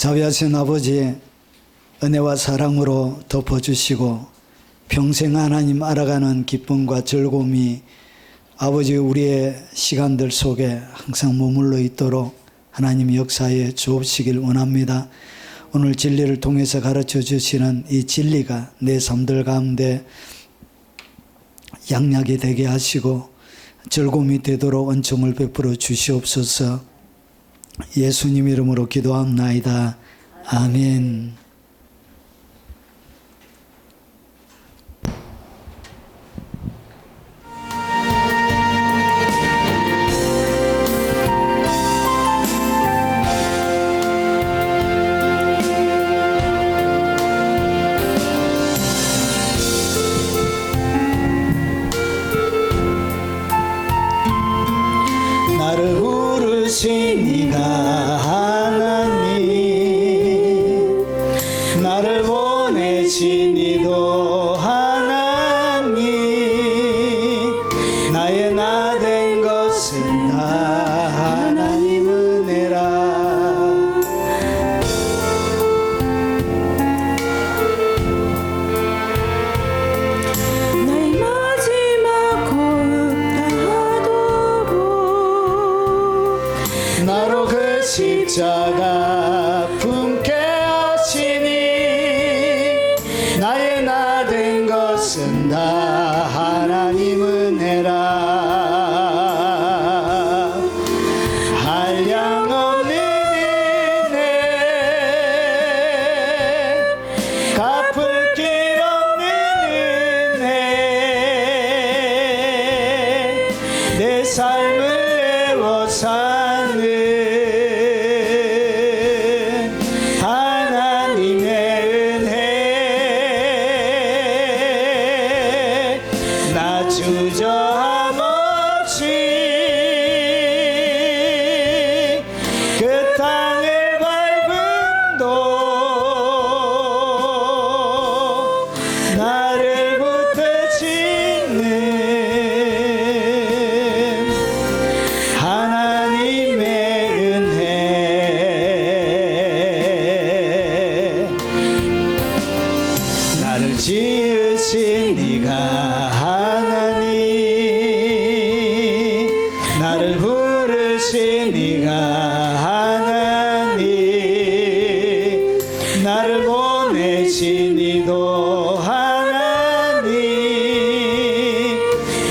자비하신 아버지, 은혜와 사랑으로 덮어주시고 평생 하나님 알아가는 기쁨과 즐거움이 아버지 우리의 시간들 속에 항상 머물러 있도록 하나님 역사에 주옵시길 원합니다. 오늘 진리를 통해서 가르쳐 주시는 이 진리가 내 삶들 가운데 양약이 되게 하시고 즐거움이 되도록 은총을 베풀어 주시옵소서. 예수님 이름으로 기도합나이다. 아멘. 나를 부르신 이가 하나님, 나를 보내신 이도 하나님, 나의 나 된 것은 다 하나님 은혜라. 나의 마지막 고난하도록 나로 그 십자가 품게 하시니 나의 나 된 것은 다 하나님 은혜라. 한량없는 은혜, 갚을 길 없는 은혜, 내 삶을 내어 사는 하나님의 은혜, 나 주저함 없이 그 땅을 밟음도 나를 붙드시는 하나님의 은혜, 나를 지으신 네가 하나님, 나를 부르신 네가 하나님, 나를 보내신 이도 하나님,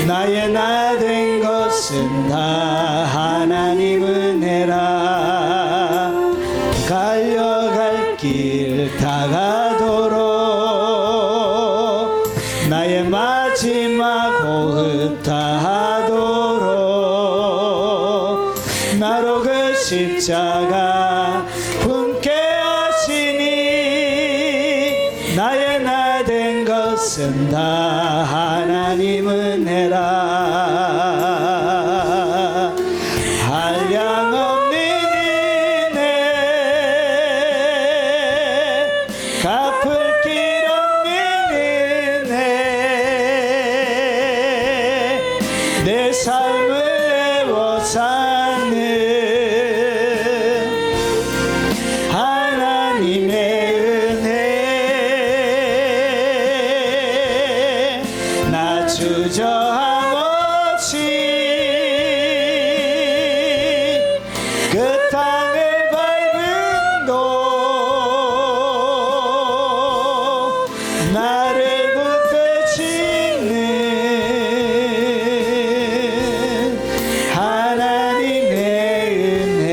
나의 나 된 것은 다 하나님 은혜라. 갈려갈 길 다가도록 나의 마지막 호흡 다하도록 나로 그 십자가 품게 하시니 나의 나 된 것은 다 하나님 은혜라. 한량없는 은혜, 갚을 길 없는 은혜, 내 삶을 내어 사는 하나님의 은혜, 나 주저함 없이 그 땅을 밟음도 나를 붙드시는 하나님의 은혜.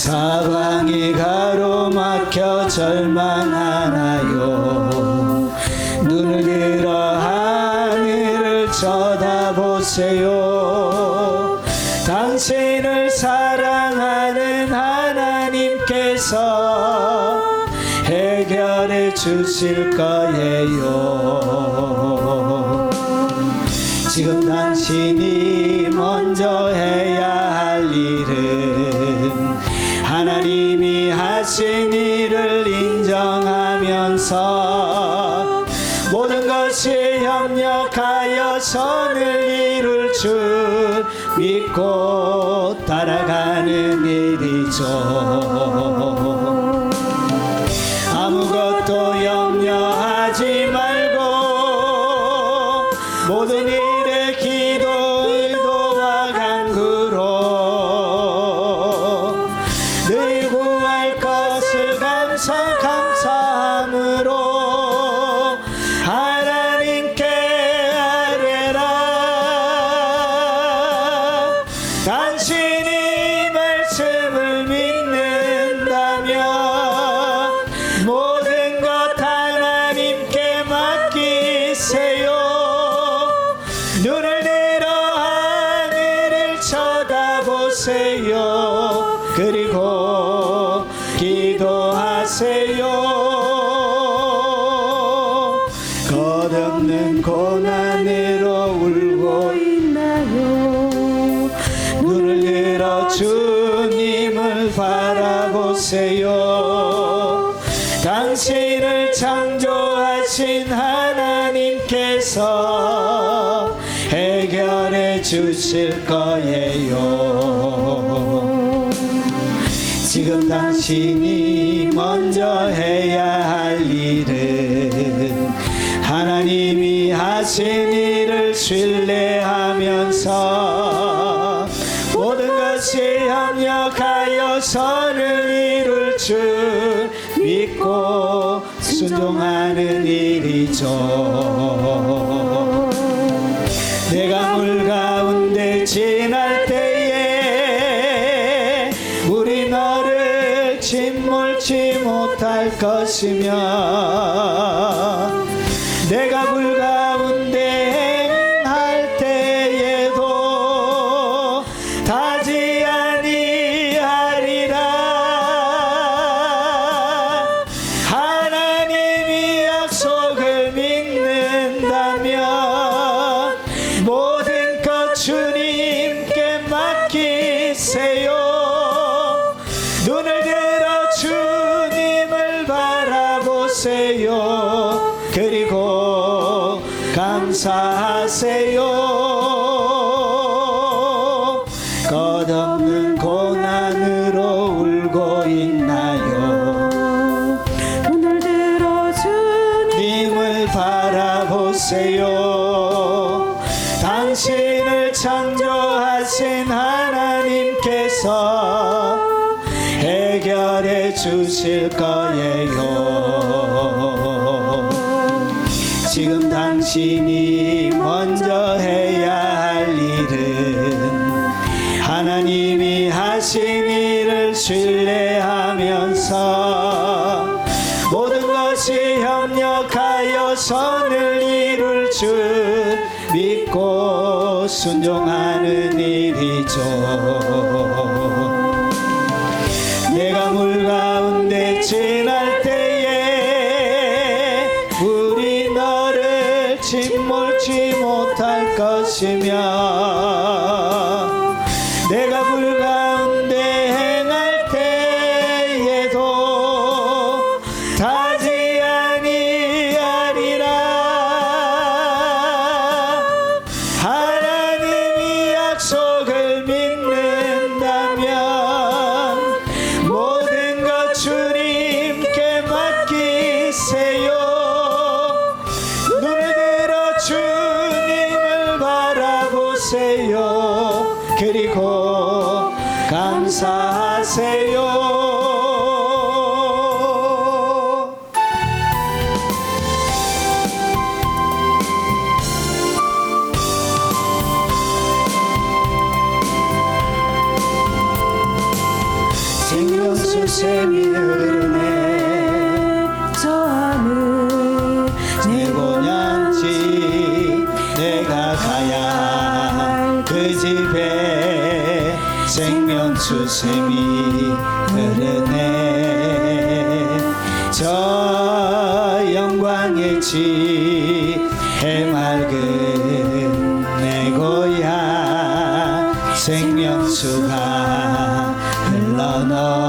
사방이 가로막혀 절망하나요? 눈을 들어 하늘을 쳐다보세요. 당신을 사랑하는 하나님께서 해결해 주실 거예요. 지금 당신이 먼저 해야 할 일은 하신 일을 인정하면서 모든 것이 협력하여 선을 이룰 줄 믿고 따라가는 일이죠. 아무것도 염려하지 말고 모든 일에 기도 의도와 간구로 늘 구할 것을 감사함으로 하나님께 아뢰라. 당신이 말씀을 믿는다면 모든 것 하나님께 맡기세요. 눈을 들어 하늘을 쳐다보세요. 그리고 기도하세요. 끝없는 고난으로 울고 있나요? 눈을 들어 주님을 바라보세요. 당신을 창조하신 하나님께서 해결해 주실 거예요. 지금 당신이 먼저 해야 할 일은 하나님이 하신 일을 신뢰하면서 모든 것이 협력하여 선을 이룰 줄 믿고 순종하는 일이죠. 내가 물 가운데 지날 때에 물이 너를 짓몰지 못할 것이며 내가 물 가운데 행할 때에도 타지 아니하리라. 하나님이 약속을 믿는다면 모든 것 주님께 맡기세요. 눈을 들어 주님을 바라보세요. 그리고 감사하세요. 끝없는 고난으로 울고 있나요? 눈을 들어 주님을 바라보세요. 당신을 창조하신 하나님께서 해결해 주실 거예요. 지금 당신이 먼저 해야 할 일은 하나님이 하신 일을 신뢰하면서 모든 것이 협력하여 선을 이룰 줄 믿고 순종하는 일이죠. 내가 물 가운데 지날 때에 물이 너를 짓몰지 못할 것이며 내가 물 가운데 행할 때에도 타지 아니하리라. 하나님이 약속을 믿는다면 모든 것 주님께 맡기세요. 눈을 들어 주님을 바라보세요. 그리고 감사하세요. 생명수 샘이 흐르네. 저 하늘 내 고향집 내가 가야 할 그 집에 생명수 샘이 흐르네. 저 영광의 집 해맑은 내 고향 생명수가 흘러넘치네.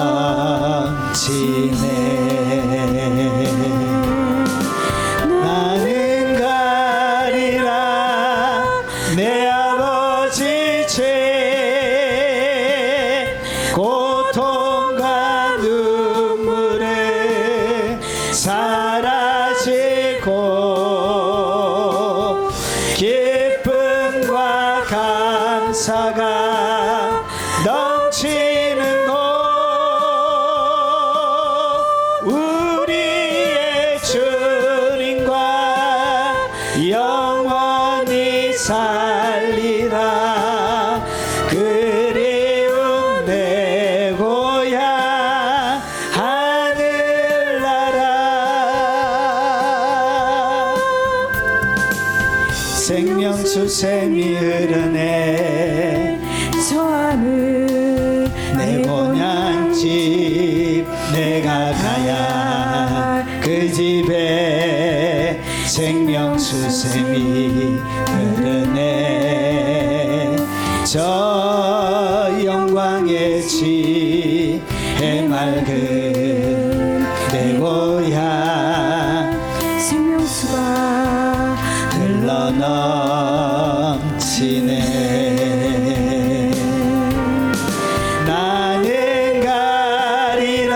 수샘이 흐르네. 저 하늘 내 고향집 내가 가야 그 집에 생명수샘이 흐르네. 저 영광의 지 해맑은 내 고향 생명수가 흘러넘치네. 나는 가리라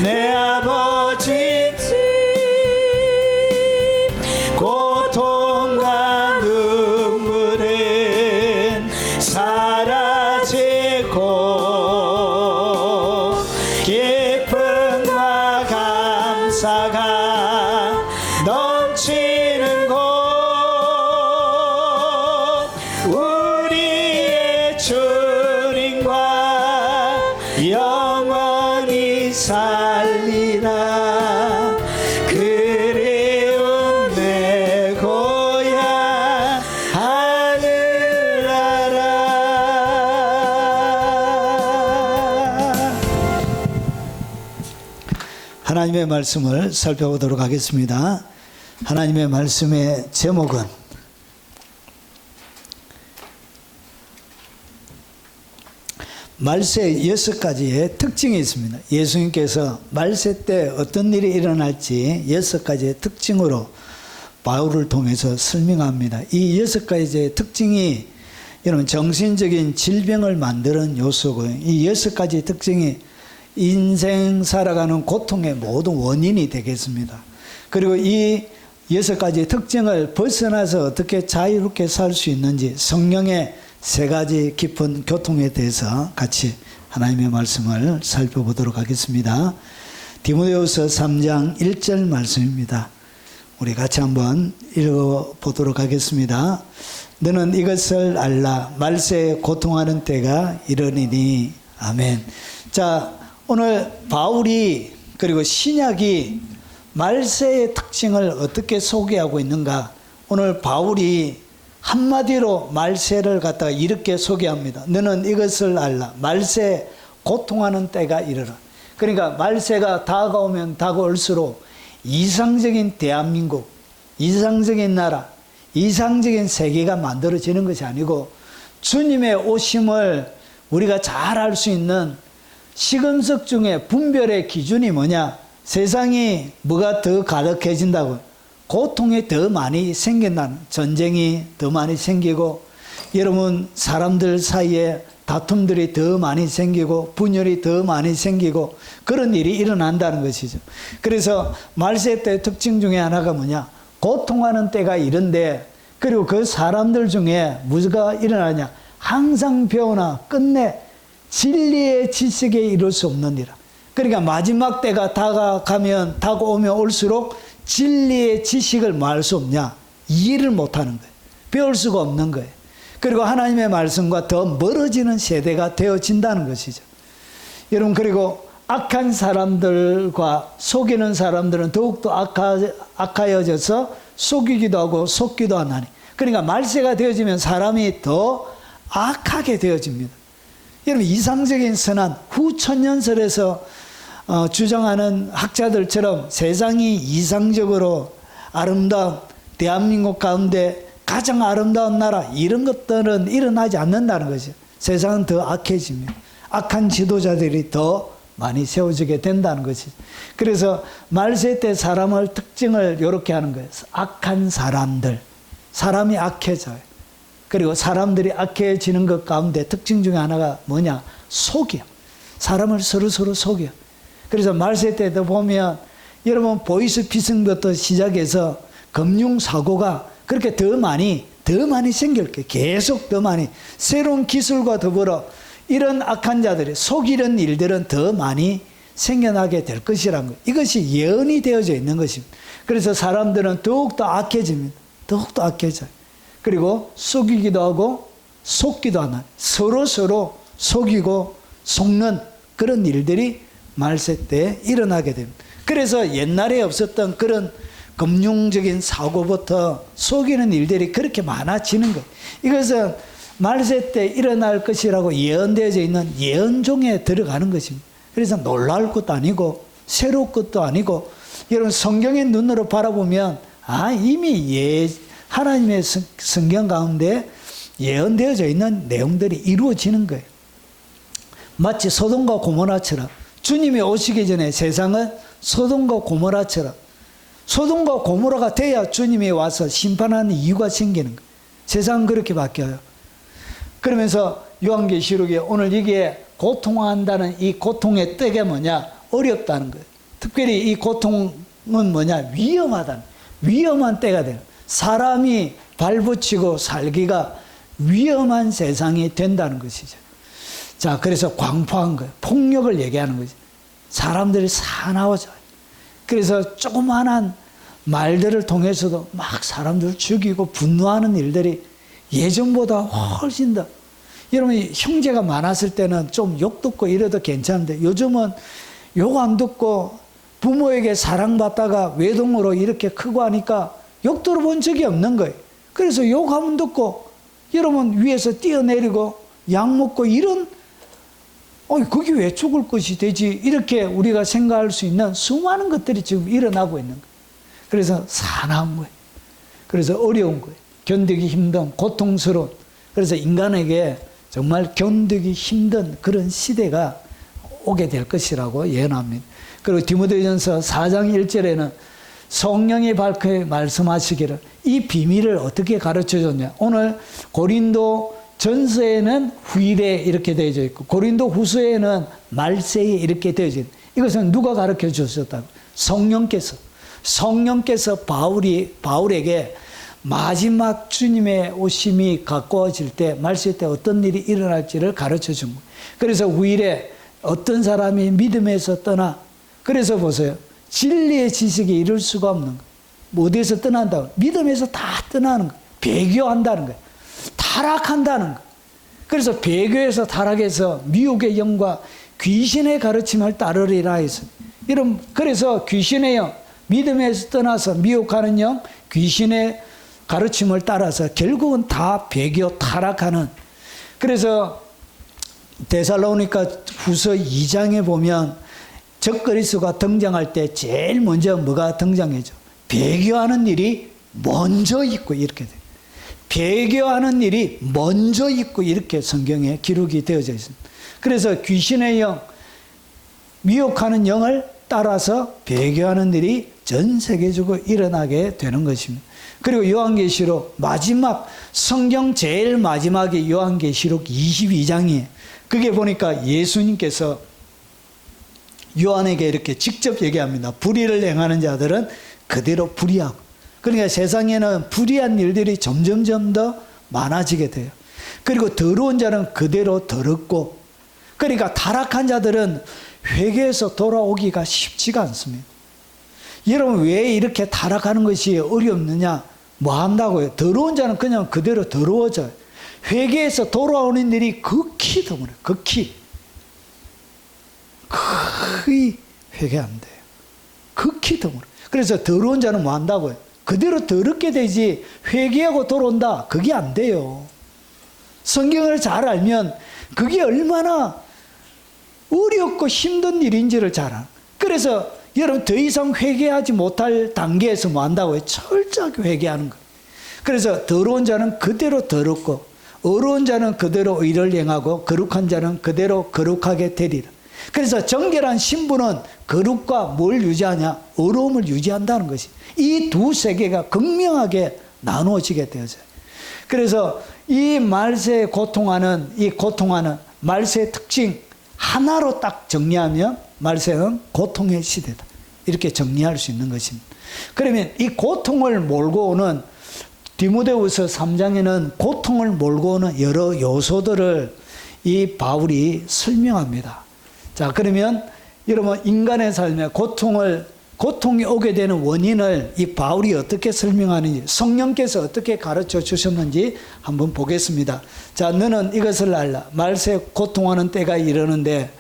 내 아버지 집 고통과 눈물은 사라지고 기쁨과 감사가 넘치는 곳 우리의 주님과 영원히 살리라. 그리운 내 고향 하늘나라. 하나님의 말씀을 살펴보도록 하겠습니다. 하나님의 말씀의 제목은 말세 6가지의 특징이 있습니다. 예수님께서 말세 때 어떤 일이 일어날지 6가지의 특징으로 바울을 통해서 설명합니다. 이 6가지의 특징이 여러분 정신적인 질병을 만드는 요소고요. 이 6가지 특징이 인생 살아가는 고통의 모든 원인이 되겠습니다. 그리고 이 6가지 특징을 벗어나서 어떻게 자유롭게 살 수 있는지 성령의 3가지 깊은 교통에 대해서 같이 하나님의 말씀을 살펴보도록 하겠습니다. 디모데후서 3장 1절 말씀입니다. 우리 같이 한번 읽어보도록 하겠습니다. 너는 이것을 알라. 말세에 고통하는 때가 이르니니. 아멘. 자, 오늘 바울이 그리고 신약이 말세의 특징을 어떻게 소개하고 있는가. 오늘 바울이 한마디로 말세를 갖다가 이렇게 소개합니다. 너는 이것을 알라. 말세 고통하는 때가 이르라. 그러니까 말세가 다가오면 다가올수록 이상적인 대한민국, 이상적인 나라, 이상적인 세계가 만들어지는 것이 아니고 주님의 오심을 우리가 잘 알 수 있는 시금석 중에 분별의 기준이 뭐냐? 세상이 뭐가 더 가득해진다고? 고통이 더 많이 생긴다는, 전쟁이 더 많이 생기고 여러분 사람들 사이에 다툼들이 더 많이 생기고 분열이 더 많이 생기고 그런 일이 일어난다는 것이죠. 그래서 말세 때 특징 중에 하나가 뭐냐? 고통하는 때가 이런데 그리고 그 사람들 중에 뭐가 일어나냐? 항상 배우나 끝내 진리의 지식에 이룰 수 없는 일이라. 그러니까 마지막 때가 다가오면 올수록 진리의 지식을 뭐 할 수 없냐? 이해를 못하는 거예요. 배울 수가 없는 거예요. 그리고 하나님의 말씀과 더 멀어지는 세대가 되어진다는 것이죠. 여러분, 그리고 악한 사람들과 속이는 사람들은 더욱더 악하여져서 속이기도 하고 속기도 하나니. 그러니까 말세가 되어지면 사람이 더 악하게 되어집니다. 여러분, 이상적인 선한 후천년설에서 주장하는 학자들처럼 세상이 이상적으로 아름다운 대한민국 가운데 가장 아름다운 나라 이런 것들은 일어나지 않는다는 것이죠. 세상은 더 악해집니다. 악한 지도자들이 더 많이 세워지게 된다는 것이죠. 그래서 말세 때 사람을 특징을 이렇게 하는 거예요. 악한 사람들, 사람이 악해져요. 그리고 사람들이 악해지는 것 가운데 특징 중에 하나가 뭐냐? 속이요. 사람을 서로 속여. 그래서 말세 때도 보면 여러분 보이스피싱부터 시작해서 금융사고가 그렇게 더 많이 생길 거예요. 계속 더 많이. 새로운 기술과 더불어 이런 악한 자들이 속이는 일들은 더 많이 생겨나게 될 것이라는 거예요. 이것이 예언이 되어져 있는 것입니다. 그래서 사람들은 더욱더 악해집니다. 더욱더 악해져요. 그리고 속이기도 하고 속기도 하는, 서로 속이고 속는 그런 일들이 말세 때 일어나게 됩니다. 그래서 옛날에 없었던 그런 금융적인 사고부터 속이는 일들이 그렇게 많아지는 거예요. 이것은 말세 때 일어날 것이라고 예언되어져 있는 예언종에 들어가는 것입니다. 그래서 놀라울 것도 아니고 새로운 것도 아니고 여러분 성경의 눈으로 바라보면 이미 하나님의 성경 가운데 예언되어져 있는 내용들이 이루어지는 거예요. 마치 소돔과 고모라처럼 주님이 오시기 전에 세상은 소돔과 고모라처럼 소돔과 고모라가 돼야 주님이 와서 심판하는 이유가 생기는 거예요. 세상은 그렇게 바뀌어요. 그러면서 요한계시록에 오늘 이게 고통한다는 이 고통의 뜻이 뭐냐? 어렵다는 거예요. 특별히 이 고통은 뭐냐? 위험한 때가 돼요. 사람이 발붙이고 살기가 위험한 세상이 된다는 것이죠. 자, 그래서 광포한 거예요. 폭력을 얘기하는 거죠. 사람들이 사나워져요. 그래서 조그마한 말들을 통해서도 막 사람들을 죽이고 분노하는 일들이 예전보다 훨씬 더. 여러분, 형제가 많았을 때는 좀 욕 듣고 이래도 괜찮은데 요즘은 욕 안 듣고 부모에게 사랑받다가 외동으로 이렇게 크고 하니까 욕 들어본 적이 없는 거예요. 그래서 욕 한 번 듣고 여러분 위에서 뛰어내리고 약 먹고 이런 그게 왜 죽을 것이 되지? 이렇게 우리가 생각할 수 있는 수많은 것들이 지금 일어나고 있는 거예요. 그래서 사나운 거예요. 그래서 어려운 거예요. 견디기 힘든, 고통스러운. 그래서 인간에게 정말 견디기 힘든 그런 시대가 오게 될 것이라고 예언합니다. 그리고 디모데전서 4장 1절에는 성령이 밝게 말씀하시기를 이 비밀을 어떻게 가르쳐줬냐. 오늘 고린도 전서에는 후일에 이렇게 되어져 있고 고린도 후서에는 말세에 이렇게 되어져 있고 이것은 누가 가르쳐 주셨다고? 성령께서 바울에게 마지막 주님의 오심이 가까워질 때 말세 때 어떤 일이 일어날지를 가르쳐 준 거예요. 그래서 후일에 어떤 사람이 믿음에서 떠나 그래서 보세요. 진리의 지식에 이룰 수가 없는 거예요. 뭐 어디에서 떠난다고? 믿음에서 다 떠나는 거예요. 배교한다는 거예요. 타락한다는 거예요. 그래서 배교에서 타락해서 미혹의 영과 귀신의 가르침을 따르리라 해서 이런 그래서 귀신의 영, 믿음에서 떠나서 미혹하는 영, 귀신의 가르침을 따라서 결국은 다 배교 타락하는. 그래서 데살로니가 후서 2장에 보면 적그리스도가 등장할 때 제일 먼저 뭐가 등장해죠? 배교하는 일이 먼저 있고 이렇게 돼요. 배교하는 일이 먼저 있고 이렇게 성경에 기록이 되어져 있습니다. 그래서 귀신의 영, 미혹하는 영을 따라서 배교하는 일이 전 세계적으로 일어나게 되는 것입니다. 그리고 요한계시록 마지막 성경 제일 마지막에 요한계시록 22장이에요. 그게 보니까 예수님께서 요한에게 이렇게 직접 얘기합니다. 불의를 행하는 자들은 그대로 불의하고. 그러니까 세상에는 불의한 일들이 점점점 더 많아지게 돼요. 그리고 더러운 자는 그대로 더럽고. 그러니까 타락한 자들은 회개해서 돌아오기가 쉽지가 않습니다. 여러분 왜 이렇게 타락하는 것이 어렵느냐? 뭐 한다고요? 더러운 자는 그냥 그대로 더러워져요. 회개해서 돌아오는 일이 극히 드물어요. 극히. 거의 회개 안 돼요. 극히 드물어요. 그래서 더러운 자는 뭐 한다고요? 그대로 더럽게 되지 회개하고 돌아온다. 그게 안 돼요. 성경을 잘 알면 그게 얼마나 어렵고 힘든 일인지를 잘 알아요. 그래서 여러분 더 이상 회개하지 못할 단계에서 뭐 한다고요? 철저하게 회개하는 거예요. 그래서 더러운 자는 그대로 더럽고 어려운 자는 그대로 의를 행하고 거룩한 자는 그대로 거룩하게 되리라. 그래서 정결한 신부는 거룩과 뭘 유지하냐? 어려움을 유지한다는 것이. 이 두 세계가 극명하게 나누어지게 되어져요. 그래서 이 말세에 고통하는 말세의 특징 하나로 딱 정리하면 말세는 고통의 시대다. 이렇게 정리할 수 있는 것입니다. 그러면 이 고통을 몰고 오는 디모데후서 3장에는 고통을 몰고 오는 여러 요소들을 이 바울이 설명합니다. 자, 그러면 여러분 인간의 삶에 고통이 오게 되는 원인을 이 바울이 어떻게 설명하는지 성령께서 어떻게 가르쳐 주셨는지 한번 보겠습니다. 자, 너는 이것을 알라. 말세 고통하는 때가 이르는데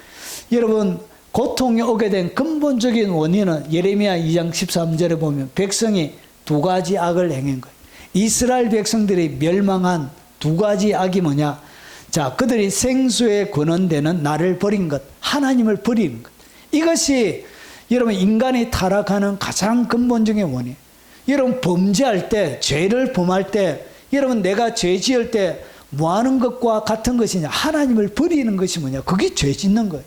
여러분 고통이 오게 된 근본적인 원인은 예레미야 2장 13절에 보면 백성이 두 가지 악을 행한 거예요. 이스라엘 백성들이 멸망한 두 가지 악이 뭐냐? 자, 그들이 생수에 권원되는 나를 버린 것, 하나님을 버리는 것. 이것이 여러분 인간이 타락하는 가장 근본적인 원인. 여러분 범죄할 때, 죄를 범할 때, 여러분 내가 죄 지을 때 뭐 하는 것과 같은 것이냐? 하나님을 버리는 것이 뭐냐? 그게 죄 짓는 거예요.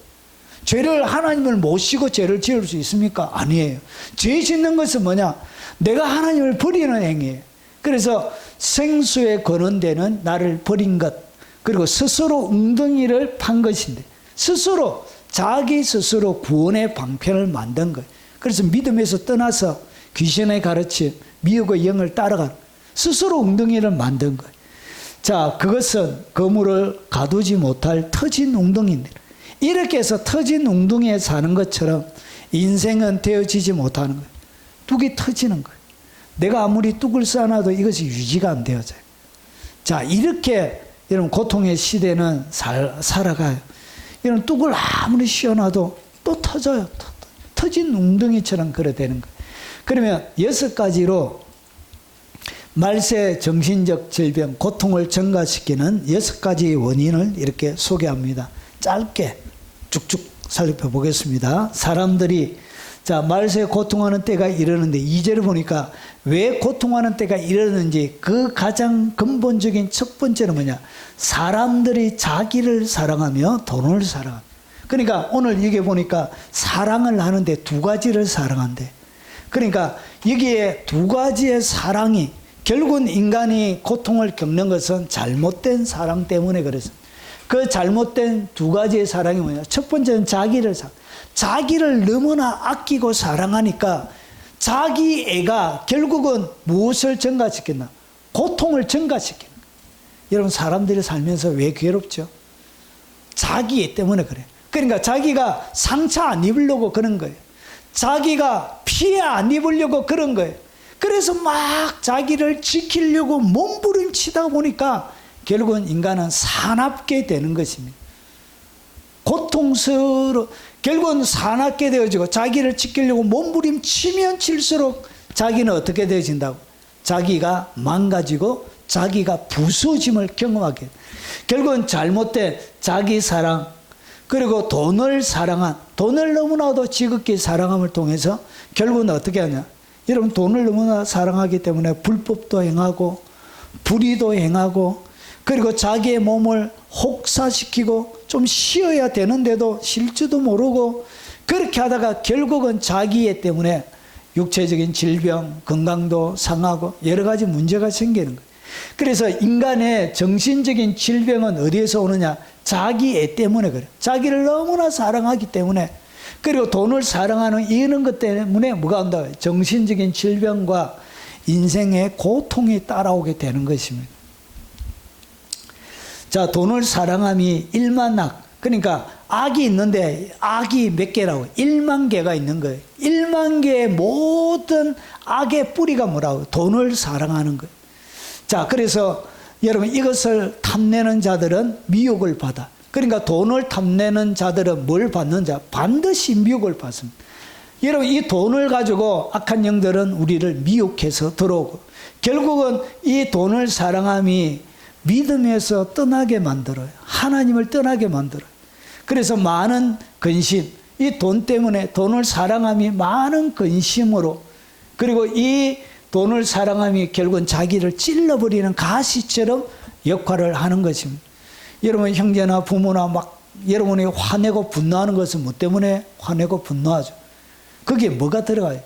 죄를 하나님을 모시고 죄를 지을 수 있습니까? 아니에요. 죄 짓는 것은 뭐냐? 내가 하나님을 버리는 행위예요. 그래서 생수에 거론되는 나를 버린 것, 그리고 스스로 웅덩이를 판 것인데 스스로 자기 스스로 구원의 방편을 만든 거예요. 그래서 믿음에서 떠나서 귀신의 가르침, 미혹의 영을 따라가는 스스로 웅덩이를 만든 거예요. 자, 그것은 그물을 가두지 못할 터진 웅덩이입니다. 이렇게 해서 터진 웅덩이에 사는 것처럼 인생은 되어지지 못하는 거예요. 뚝이 터지는 거예요. 내가 아무리 뚝을 쌓아놔도 이것이 유지가 안 되어져요. 자, 이렇게 여러분 고통의 시대는 살아가요. 여러분 뚝을 아무리 씌워놔도 또 터져요. 터진 웅덩이처럼 그래 되는 거예요. 그러면 6가지로 말세 정신적 질병, 고통을 증가시키는 6가지 원인을 이렇게 소개합니다. 짧게 쭉쭉 살펴보겠습니다. 사람들이 자, 말세 고통하는 때가 이르는데 2절을 보니까 왜 고통하는 때가 이르는지 그 가장 근본적인 첫 번째는 뭐냐? 사람들이 자기를 사랑하며 돈을 사랑합니다. 그러니까 오늘 여기 보니까 사랑을 하는데 두 가지를 사랑한대. 그러니까 여기에 두 가지의 사랑이 결국은 인간이 고통을 겪는 것은 잘못된 사랑 때문에 그렇습니다. 그 잘못된 두 가지의 사랑이 뭐냐? 첫 번째는 자기를 너무나 아끼고 사랑하니까 자기 애가 결국은 무엇을 증가시켰나? 고통을 증가시키는 거예요. 여러분 사람들이 살면서 왜 괴롭죠? 자기 애 때문에 그래요. 그러니까 자기가 상처 안 입으려고 그런 거예요. 자기가 피해 안 입으려고 그런 거예요. 그래서 막 자기를 지키려고 몸부림치다 보니까 결국은 인간은 사납게 되는 것입니다. 고통스러워 결국은 사납게 되어지고 자기를 지키려고 몸부림치면 칠수록 자기는 어떻게 되어진다고? 자기가 망가지고 자기가 부서짐을 경험하게. 결국은 잘못된 자기 사랑 그리고 돈을 사랑한 돈을 너무나도 지극히 사랑함을 통해서 결국은 어떻게 하냐? 여러분 돈을 너무나 사랑하기 때문에 불법도 행하고 불의도 행하고 그리고 자기의 몸을 혹사시키고 좀 쉬어야 되는데도 쉴 줄도 모르고 그렇게 하다가 결국은 자기애 때문에 육체적인 질병, 건강도 상하고 여러 가지 문제가 생기는 거예요. 그래서 인간의 정신적인 질병은 어디에서 오느냐? 자기애 때문에 그래요. 자기를 너무나 사랑하기 때문에 그리고 돈을 사랑하는 이런 것 때문에 뭐가 온다? 정신적인 질병과 인생의 고통이 따라오게 되는 것입니다. 자, 돈을 사랑함이 1만 악. 그러니까 악이 있는데 악이 몇 개라고? 1만 개가 있는 거예요. 1만 개의 모든 악의 뿌리가 뭐라고? 돈을 사랑하는 거예요. 자, 그래서 여러분 이것을 탐내는 자들은 미혹을 받아. 그러니까 돈을 탐내는 자들은 뭘 받는 자? 반드시 미혹을 받습니다. 여러분 이 돈을 가지고 악한 영들은 우리를 미혹해서 들어오고 결국은 이 돈을 사랑함이 믿음에서 떠나게 만들어요. 하나님을 떠나게 만들어요. 그래서 많은 근심, 이 돈 때문에 돈을 사랑함이 많은 근심으로 그리고 이 돈을 사랑함이 결국은 자기를 찔러버리는 가시처럼 역할을 하는 것입니다. 여러분 형제나 부모나 막 여러분이 화내고 분노하는 것은 뭐 때문에 화내고 분노하죠? 거기에 뭐가 들어가요?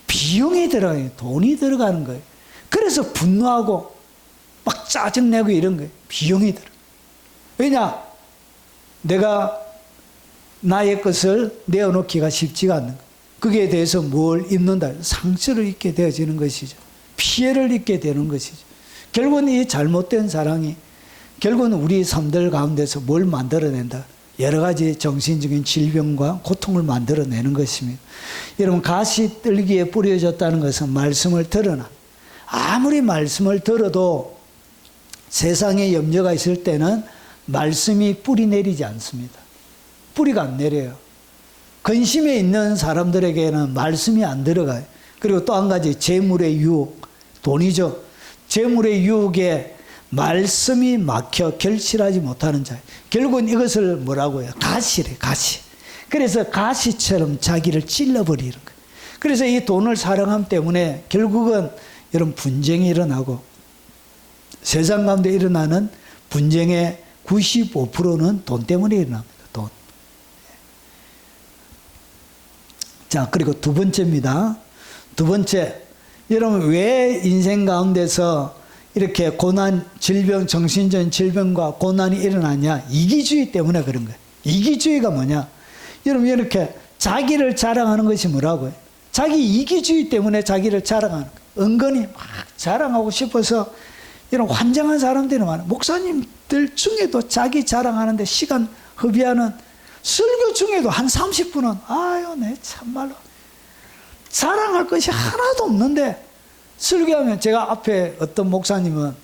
비용이 들어가요. 돈이 들어가는 거예요. 그래서 분노하고 막 짜증내고 이런 거예요. 비용이 들어. 왜냐? 내가 나의 것을 내어놓기가 쉽지가 않는 거예요. 거기에 대해서 뭘 입는다? 상처를 입게 되어지는 것이죠. 피해를 입게 되는 것이죠. 결국은 이 잘못된 사랑이 결국은 우리 삶들 가운데서 뭘 만들어낸다? 여러 가지 정신적인 질병과 고통을 만들어내는 것입니다. 여러분 가시 뜰기에 뿌려졌다는 것은 말씀을 들으나 아무리 말씀을 들어도 세상에 염려가 있을 때는 말씀이 뿌리 내리지 않습니다. 뿌리가 안 내려요. 근심에 있는 사람들에게는 말씀이 안 들어가요. 그리고 또 한 가지 재물의 유혹, 돈이죠. 재물의 유혹에 말씀이 막혀 결실하지 못하는 자. 결국은 이것을 뭐라고 해요? 가시래, 가시. 그래서 가시처럼 자기를 찔러버리는 거예요. 그래서 이 돈을 사랑함 때문에 결국은 여러분 분쟁이 일어나고 세상 가운데 일어나는 분쟁의 95%는 돈 때문에 일어납니다. 돈. 자, 그리고 두 번째입니다. 두 번째, 여러분 왜 인생 가운데서 이렇게 고난, 질병, 정신적인 질병과 고난이 일어나냐? 이기주의 때문에 그런 거예요. 이기주의가 뭐냐? 여러분 이렇게 자기를 자랑하는 것이 뭐라고요? 자기 이기주의 때문에 자기를 자랑하는 거예요. 은근히 막 자랑하고 싶어서 이런 환장한 사람들이 많아요. 목사님들 중에도 자기 자랑하는데 시간 허비하는 설교 중에도 한 30분은 아유, 내 참말로 자랑할 것이 하나도 없는데 설교하면 제가 앞에 어떤 목사님은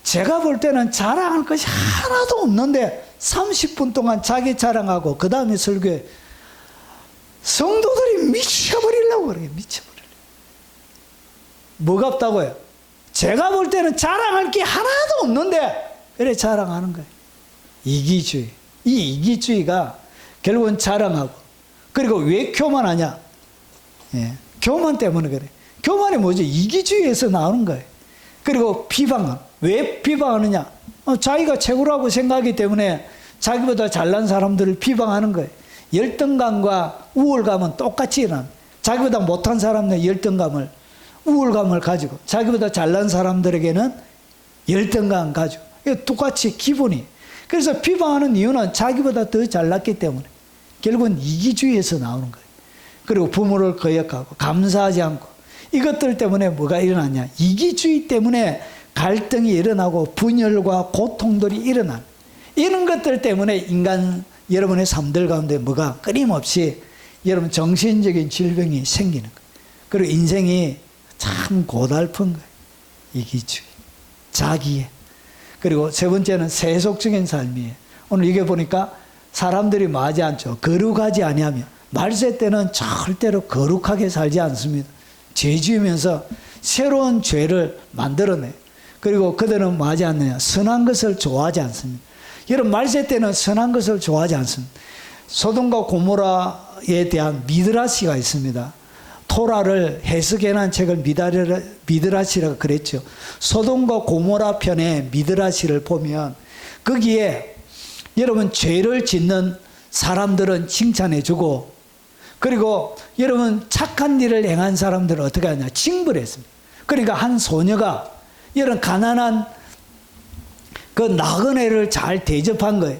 제가 볼 때는 자랑할 것이 하나도 없는데 30분 동안 자기 자랑하고 그 다음에 설교에 성도들이 미쳐버리려고 그래요. 미쳐버리려고. 뭐가 없다고요? 제가 볼 때는 자랑할 게 하나도 없는데 그래 자랑하는 거예요. 이기주의. 이 이기주의가 결국은 자랑하고 그리고 왜 교만하냐? 예, 교만 때문에 그래. 교만이 뭐죠? 이기주의에서 나오는 거예요. 그리고 비방은 왜 비방하느냐? 자기가 최고라고 생각하기 때문에 자기보다 잘난 사람들을 비방하는 거예요. 열등감과 우월감은 똑같이 일어납니다. 자기보다 못한 사람은 열등감을 우월감을 가지고 자기보다 잘난 사람들에게는 열등감 가지고 똑같이 기본이. 그래서 비방하는 이유는 자기보다 더 잘났기 때문에 결국은 이기주의에서 나오는 거예요. 그리고 부모를 거역하고 감사하지 않고 이것들 때문에 뭐가 일어나냐? 이기주의 때문에 갈등이 일어나고 분열과 고통들이 일어나는 이런 것들 때문에 인간 여러분의 삶들 가운데 뭐가 끊임없이 여러분 정신적인 질병이 생기는 거예요. 그리고 인생이 참 고달픈 거예요. 이기주의, 자기애. 그리고 세 번째는 세속적인 삶이에요. 오늘 이게 보니까 사람들이 뭐하지 않죠. 거룩하지 아니하며 말세 때는 절대로 거룩하게 살지 않습니다. 죄 지으면서 새로운 죄를 만들어내요. 그리고 그들은 뭐하지 않느냐. 선한 것을 좋아하지 않습니다. 여러분 말세 때는 선한 것을 좋아하지 않습니다. 소돔과 고모라에 대한 미드라시가 있습니다. 토라를 해석해낸 책을 미드라시라고 그랬죠. 소돔과 고모라 편의 미드라시를 보면 거기에 여러분 죄를 짓는 사람들은 칭찬해주고 그리고 여러분 착한 일을 행한 사람들은 어떻게 하냐 징벌했습니다. 그러니까 한 소녀가 이런 가난한 그 나그네를 잘 대접한 거예요.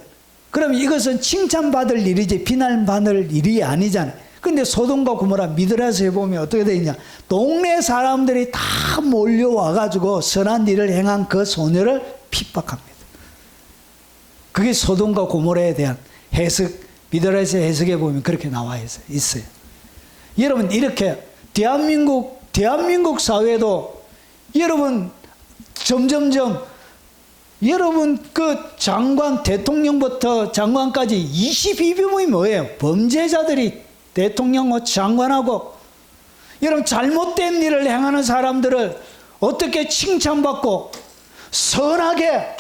그럼 이것은 칭찬받을 일이지 비난받을 일이 아니잖아요. 근데 소돔과 고모라 미드라시에 보면 어떻게 되어 있냐. 동네 사람들이 다 몰려와가지고 선한 일을 행한 그 소녀를 핍박합니다. 그게 소돔과 고모라에 대한 해석, 미드라시 해석에 보면 그렇게 나와 있어요. 여러분 이렇게 대한민국 사회도 여러분 점점점 여러분 그 장관 대통령부터 장관까지 22명이 뭐예요? 범죄자들이 대통령하고 장관하고 여러분 잘못된 일을 행하는 사람들을 어떻게 칭찬받고 선하게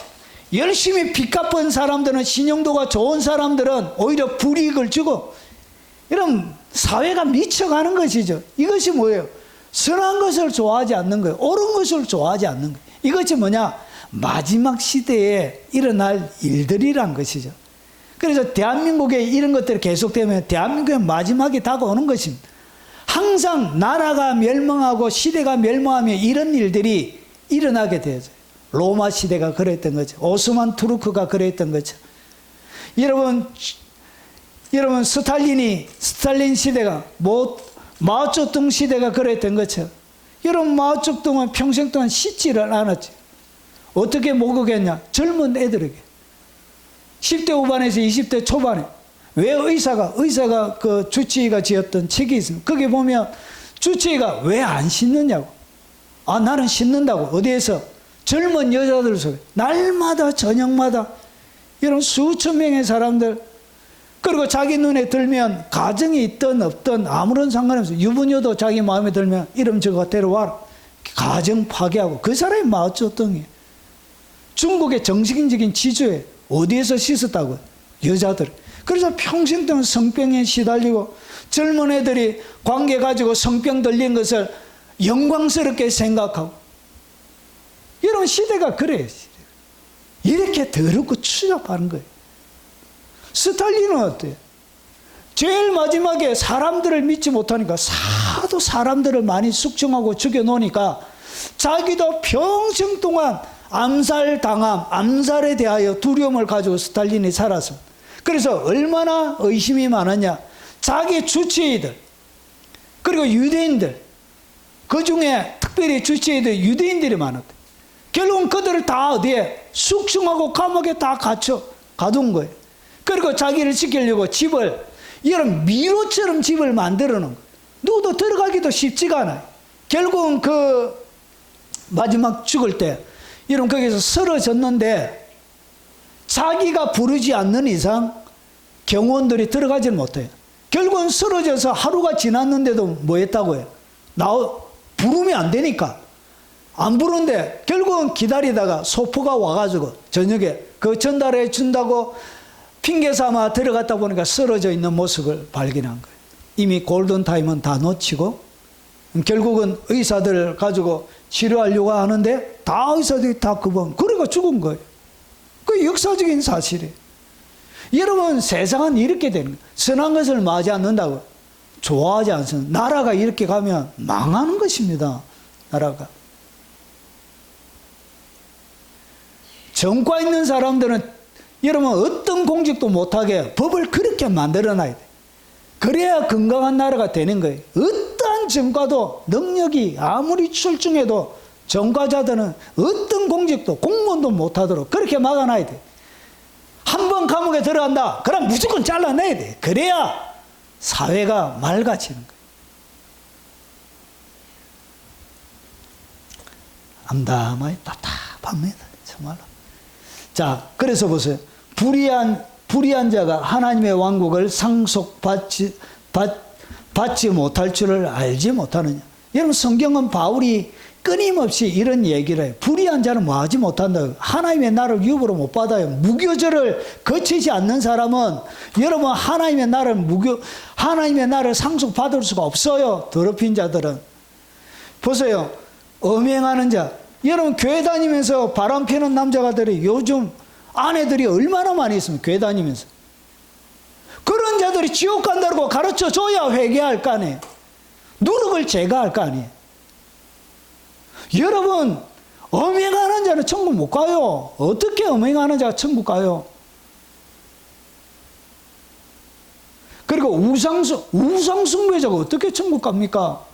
열심히 빚 갚은 사람들은 신용도가 좋은 사람들은 오히려 불이익을 주고 이런 사회가 미쳐가는 것이죠. 이것이 뭐예요? 선한 것을 좋아하지 않는 거예요. 옳은 것을 좋아하지 않는 거예요. 이것이 뭐냐? 마지막 시대에 일어날 일들이란 것이죠. 그래서 대한민국에 이런 것들이 계속되면 대한민국의 마지막이 다가오는 것입니다. 항상 나라가 멸망하고 시대가 멸망하며 이런 일들이 일어나게 되죠. 로마 시대가 그랬던 거죠. 오스만 투르크가 그랬던 거죠. 여러분 스탈린 시대가 마오쩌둥 시대가 그랬던 거죠. 여러분 마오쩌둥은 평생 동안 씻지를 않았죠. 어떻게 목욕했냐? 젊은 애들에게 10대 후반에서 20대 초반에 왜 의사가 그 주치의가 지었던 책이 있습니다. 거기 보면 주치의가 왜 안 씻느냐고. 아 나는 씻는다고. 어디에서? 젊은 여자들 속에 날마다 저녁마다 이런 수천 명의 사람들 그리고 자기 눈에 들면 가정이 있든 없든 아무런 상관없어. 유부녀도 자기 마음에 들면 이름 적어 데려와라. 가정 파괴하고 그 사람이 마오쩌둥이에요. 중국의 정신적인 지주에 어디에서 씻었다고요? 여자들. 그래서 평생 동안 성병에 시달리고 젊은 애들이 관계 가지고 성병 들린 것을 영광스럽게 생각하고 이런 시대가 그래요. 이렇게 더럽고 추잡하는 거예요. 스탈린은 어때요? 제일 마지막에 사람들을 믿지 못하니까 사도 사람들을 많이 숙청하고 죽여놓으니까 자기도 평생 동안 암살에 대하여 두려움을 가지고 스탈린이 살았습니다. 그래서 얼마나 의심이 많았냐. 자기 주치의들 그리고 유대인들, 그 중에 특별히 주치의들 유대인들이 많았대. 결국은 그들을 다 어디에 숙청하고 감옥에 다 가둔 거예요. 그리고 자기를 지키려고 집을 이런 미로처럼 집을 만들어 놓은 거예요. 누구도 들어가기도 쉽지가 않아요. 결국은 그 마지막 죽을 때 이런 거기서 쓰러졌는데 자기가 부르지 않는 이상 경호원들이 들어가질 못해요. 결국은 쓰러져서 하루가 지났는데도 뭐 했다고요? 부르면 안 되니까 안 부른데 결국은 기다리다가 소포가 와가지고 저녁에 그 전달해 준다고 핑계 삼아 들어갔다 보니까 쓰러져 있는 모습을 발견한 거예요. 이미 골든타임은 다 놓치고 결국은 의사들을 가지고 치료하려고 하는데 다 의사들이 다 그리고 죽은 거예요. 그 역사적인 사실이에요. 여러분, 세상은 이렇게 되는 거예요. 선한 것을 맞이 않는다고 좋아하지 않습니다. 나라가 이렇게 가면 망하는 것입니다. 나라가. 정과 있는 사람들은 여러분 어떤 공직도 못하게 법을 그렇게 만들어놔야 돼. 그래야 건강한 나라가 되는 거예요. 어떠한 정과도 능력이 아무리 출중해도 정과자들은 어떤 공직도 공무원도 못하도록 그렇게 막아놔야 돼. 한 번 감옥에 들어간다. 그럼 무조건 잘라내야 돼. 그래야 사회가 맑아지는 거예요. 암담하게 답답합니다. 정말로. 자, 그래서 보세요. 불의한 자가 하나님의 왕국을 상속받지 못할 줄을 알지 못하느냐. 여러분, 성경은 바울이 끊임없이 이런 얘기를 해요. 불의한 자는 뭐 하지 못한다. 하나님의 나라를 유업으로 못 받아요. 무교절을 거치지 않는 사람은 여러분 하나님의 나라를 상속받을 수가 없어요. 더럽힌 자들은. 보세요. 음행하는 자. 여러분 교회 다니면서 바람 피는 남자가들이 요즘 아내들이 얼마나 많이 있습니까? 교회 다니면서. 그런 자들이 지옥 간다고 가르쳐 줘야 회개할 거 아니에요. 누룩을 제거할 거 아니에요. 여러분, 음행하는 자는 천국 못 가요. 어떻게 음행하는 자가 천국 가요? 그리고 우상숭배자가 어떻게 천국 갑니까?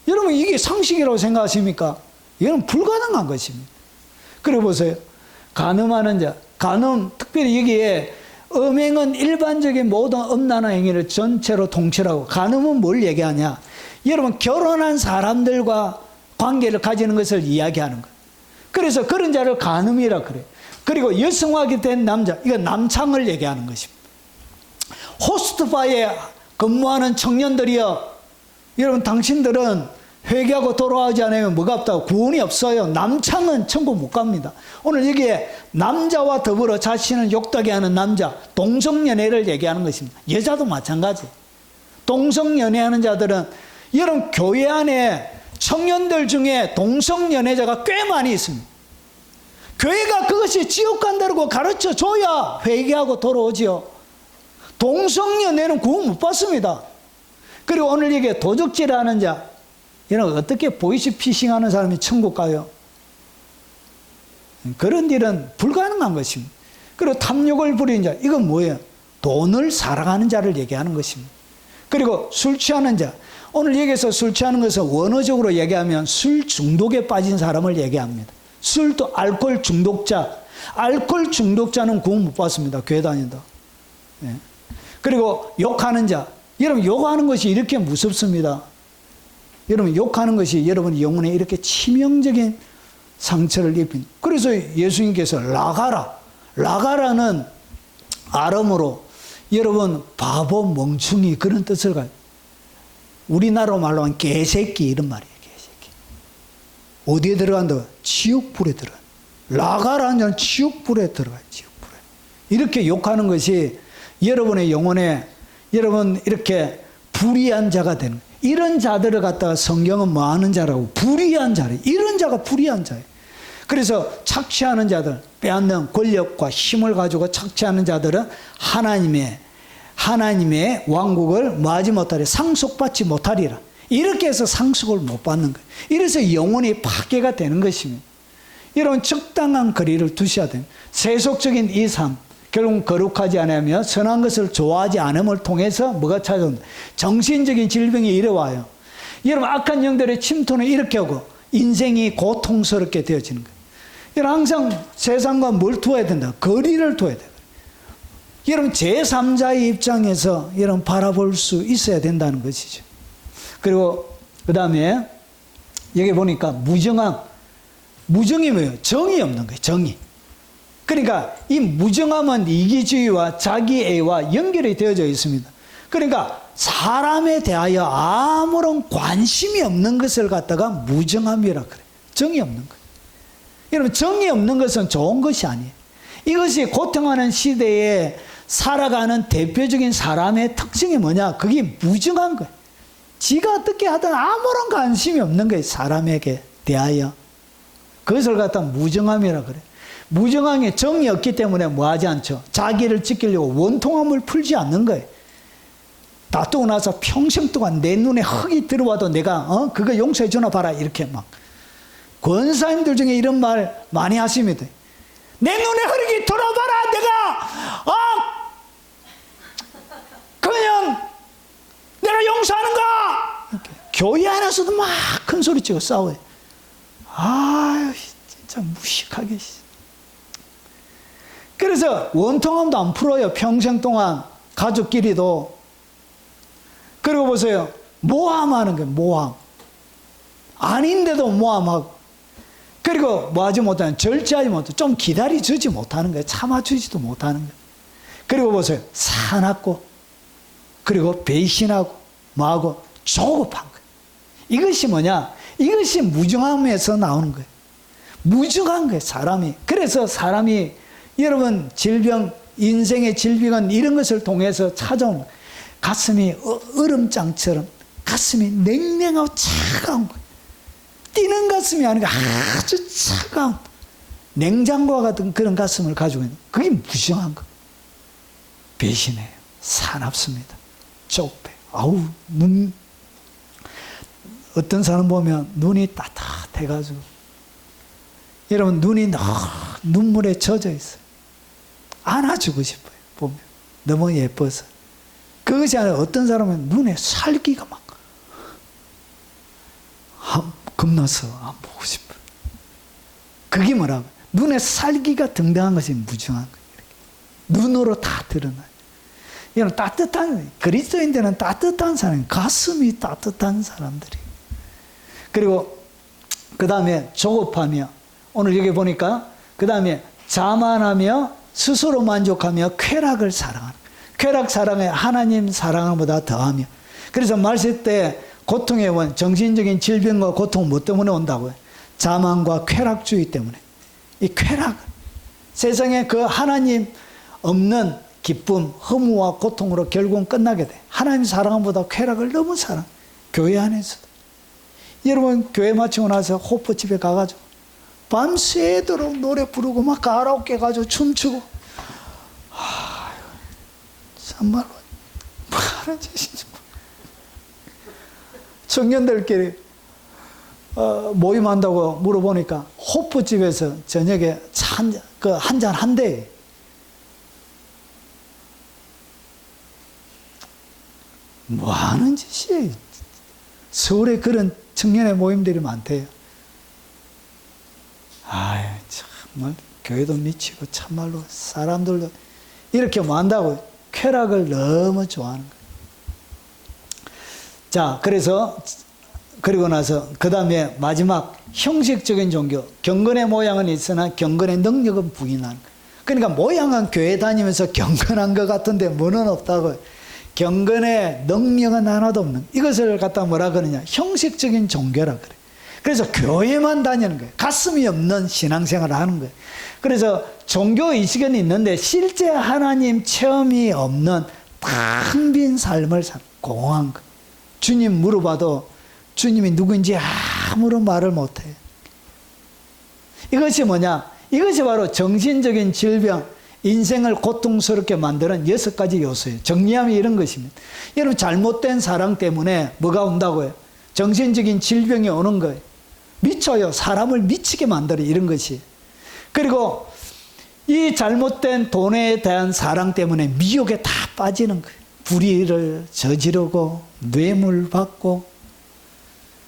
여러분, 이게 상식이라고 생각하십니까? 이건 불가능한 것입니다. 그리고 보세요. 간음하는 자. 특별히 여기에 음행은 일반적인 모든 음란한 행위를 전체로 통째라고. 간음은 뭘 얘기하냐? 여러분, 결혼한 사람들과 관계를 가지는 것을 이야기하는 거예요. 그래서 그런 자를 간음이라 그래요. 그리고 여성화가 된 남자, 이건 남창을 얘기하는 것입니다. 호스트바에 근무하는 청년들이요. 여러분, 당신들은 회개하고 돌아오지 않으면 뭐가 없다고? 구원이 없어요. 남창은 천국 못 갑니다. 오늘 여기에 남자와 더불어 자신을 욕되게 하는 남자, 동성연애를 얘기하는 것입니다. 여자도 마찬가지. 동성연애하는 자들은 여러분 교회 안에 청년들 중에 동성연애자가 꽤 많이 있습니다. 교회가 그것이 지옥 간다고 가르쳐 줘야 회개하고 돌아오지요. 동성연애는 구원 못 받습니다. 그리고 오늘 이게 도적질하는 자, 이런 어떻게 보이스피싱하는 사람이 천국 가요? 그런 일은 불가능한 것입니다. 그리고 탐욕을 부리는 자, 이건 뭐예요? 돈을 사랑하는 자를 얘기하는 것입니다. 그리고 술 취하는 자, 오늘 여기서 술 취하는 것은 원어적으로 얘기하면 술 중독에 빠진 사람을 얘기합니다. 술도 알코올 중독자, 알코올 중독자는 구원 못 받습니다. 교회 다닌다. 예. 그리고 욕하는 자, 여러분 욕하는 것이 이렇게 무섭습니다. 여러분 욕하는 것이 여러분 영혼에 이렇게 치명적인 상처를 입힌. 그래서 예수님께서 라가라는 아람어로 여러분, 바보, 멍충이 그런 뜻을 가요. 우리나라 말로 하면 개새끼 이런 말이에요. 개새끼. 어디에 들어간다고? 지옥불에 들어가. 나가라는 자는 지옥불에 들어가요. 지옥불에. 이렇게 욕하는 것이 여러분의 영혼에 여러분 이렇게 불의한 자가 되는 거예요. 이런 자들을 갖다가 성경은 뭐 하는 자라고? 불의한 자래. 이런 자가 불의한 자예요. 그래서 착취하는 자들, 빼앗는 권력과 힘을 가지고 착취하는 자들은 하나님의 왕국을 뭐하지 못하리? 상속받지 못하리라. 이렇게 해서 상속을 못 받는 거예요. 이래서 영혼이 파괴가 되는 것입니다. 여러분, 적당한 거리를 두셔야 돼요. 세속적인 이 삶, 결국 거룩하지 않으며 선한 것을 좋아하지 않음을 통해서 뭐가 찾아온다? 정신적인 질병이 이래와요. 여러분, 악한 영들의 침투는 이렇게 하고 인생이 고통스럽게 되어지는 거예요. 여러분, 항상 세상과 뭘 두어야 된다? 거리를 둬야 돼요. 여러분, 제3자의 입장에서 여러분 바라볼 수 있어야 된다는 것이죠. 그리고 그 다음에 여기 보니까 무정함. 무정이 뭐예요? 정이 없는 거예요. 정이. 그러니까 이 무정함은 이기주의와 자기애와 연결이 되어져 있습니다. 그러니까 사람에 대하여 아무런 관심이 없는 것을 갖다가 무정함이라 그래요. 정이 없는 거예요. 여러분, 정이 없는 것은 좋은 것이 아니에요. 이것이 고통하는 시대에 살아가는 대표적인 사람의 특징이 뭐냐? 그게 무정한 거예요. 지가 어떻게 하든 아무런 관심이 없는 거예요. 사람에게 대하여. 그것을 갖다 무정함이라 그래요. 무정함에 정이 없기 때문에 뭐 하지 않죠? 자기를 지키려고 원통함을 풀지 않는 거예요. 다투고 나서 평생 동안 내 눈에 흙이 들어와도 내가 그거 용서해 주나 봐라 이렇게 막. 권사님들 중에 이런 말 많이 하십니다. 내 눈에 흙이 들어와봐라 내가 그냥 내가 용서하는가? 이렇게. 교회 안에서도 막 큰 소리 치고 싸워요. 아유 진짜 무식하게. 그래서 원통함도 안 풀어요. 평생 동안 가족끼리도. 그리고 보세요. 모함하는 거예요. 모함. 아닌데도 모함하고. 그리고 뭐 하지 못하는, 절제하지 못하는, 좀 기다려주지 못하는 거예요. 참아주지도 못하는 거예요. 그리고 보세요. 사납고, 그리고 배신하고, 뭐하고, 조급한 거예요. 이것이 뭐냐? 이것이 무정함에서 나오는 거예요. 무정한 거예요, 사람이. 그래서 사람이, 여러분, 질병, 인생의 질병은 이런 것을 통해서 찾아오는 거예요. 가슴이 얼음장처럼, 가슴이 냉랭하고 차가운 거예요. 뛰는 가슴이 아니라 아주 차가운 냉장고와 같은 그런 가슴을 가지고 있는, 그게 무정한 거예요. 배신해요. 사납습니다. 좁해. 아우, 어떤 사람 보면 눈이 따뜻해가지고, 여러분, 눈이 눈물에 젖어 있어요. 안아주고 싶어요. 보면. 너무 예뻐서. 그것이 아니라 어떤 사람은 눈에 살기가 막, 겁나서 안 보고 싶어요. 그게 뭐라고? 눈에 살기가 등등한 것이 무정한 거예요. 이렇게. 눈으로 다 드러나요. 이런 따뜻한, 그리스도인들은 따뜻한 사람, 가슴이 따뜻한 사람들이에요. 그리고 그 다음에 조급하며, 오늘 여기 보니까 그 다음에 자만하며 스스로 만족하며 쾌락을 사랑하는, 쾌락 사랑에 하나님 사랑보다 더하며. 그래서 말씀 때 고통의 원, 정신적인 질병과 고통은 뭐 때문에 온다고요? 자만과 쾌락주의 때문에. 이 쾌락, 세상에 그 하나님 없는 기쁨, 허무와 고통으로 결국은 끝나게 돼. 하나님 사랑보다 쾌락을 너무 사랑. 교회 안에서도. 여러분, 교회 마치고 나서 호프집에 가가지고 밤새도록 노래 부르고 막 가라오케 가지고 춤추고, 정말로 뭐 하는 짓인지. 청년들끼리 모임한다고 물어보니까 호프집에서 저녁에 한잔 한대. 뭐 하는 짓이에요? 서울에 그런 청년의 모임들이 많대요. 아유, 정말 교회도 미치고 참말로 사람들도 이렇게 뭐 한다고 쾌락을 너무 좋아하는 거예요. 자, 그래서 그리고 나서 그 다음에 마지막 형식적인 종교, 경건의 모양은 있으나 경건의 능력은 부인하는 거예요. 그러니까 모양은 교회 다니면서 경건한 것 같은데 뭐는 없다고. 경건의 능력은 하나도 없는, 이것을 갖다 뭐라 그러냐, 형식적인 종교라 그래. 그래서 교회만 다니는 거예요. 가슴이 없는 신앙생활을 하는 거예요. 그래서 종교 의식은 있는데 실제 하나님 체험이 없는 텅 빈 삶을 사는, 공허한 거. 주님 물어봐도 주님이 누구인지 아무런 말을 못해요. 이것이 뭐냐? 이것이 바로 정신적인 질병, 인생을 고통스럽게 만드는 6가지 요소예요. 정리하면 이런 것입니다. 여러분, 잘못된 사랑 때문에 뭐가 온다고요? 정신적인 질병이 오는 거예요. 미쳐요. 사람을 미치게 만들어, 이런 것이. 그리고 이 잘못된 돈에 대한 사랑 때문에 미혹에 다 빠지는 거예요. 불의를 저지르고 뇌물 받고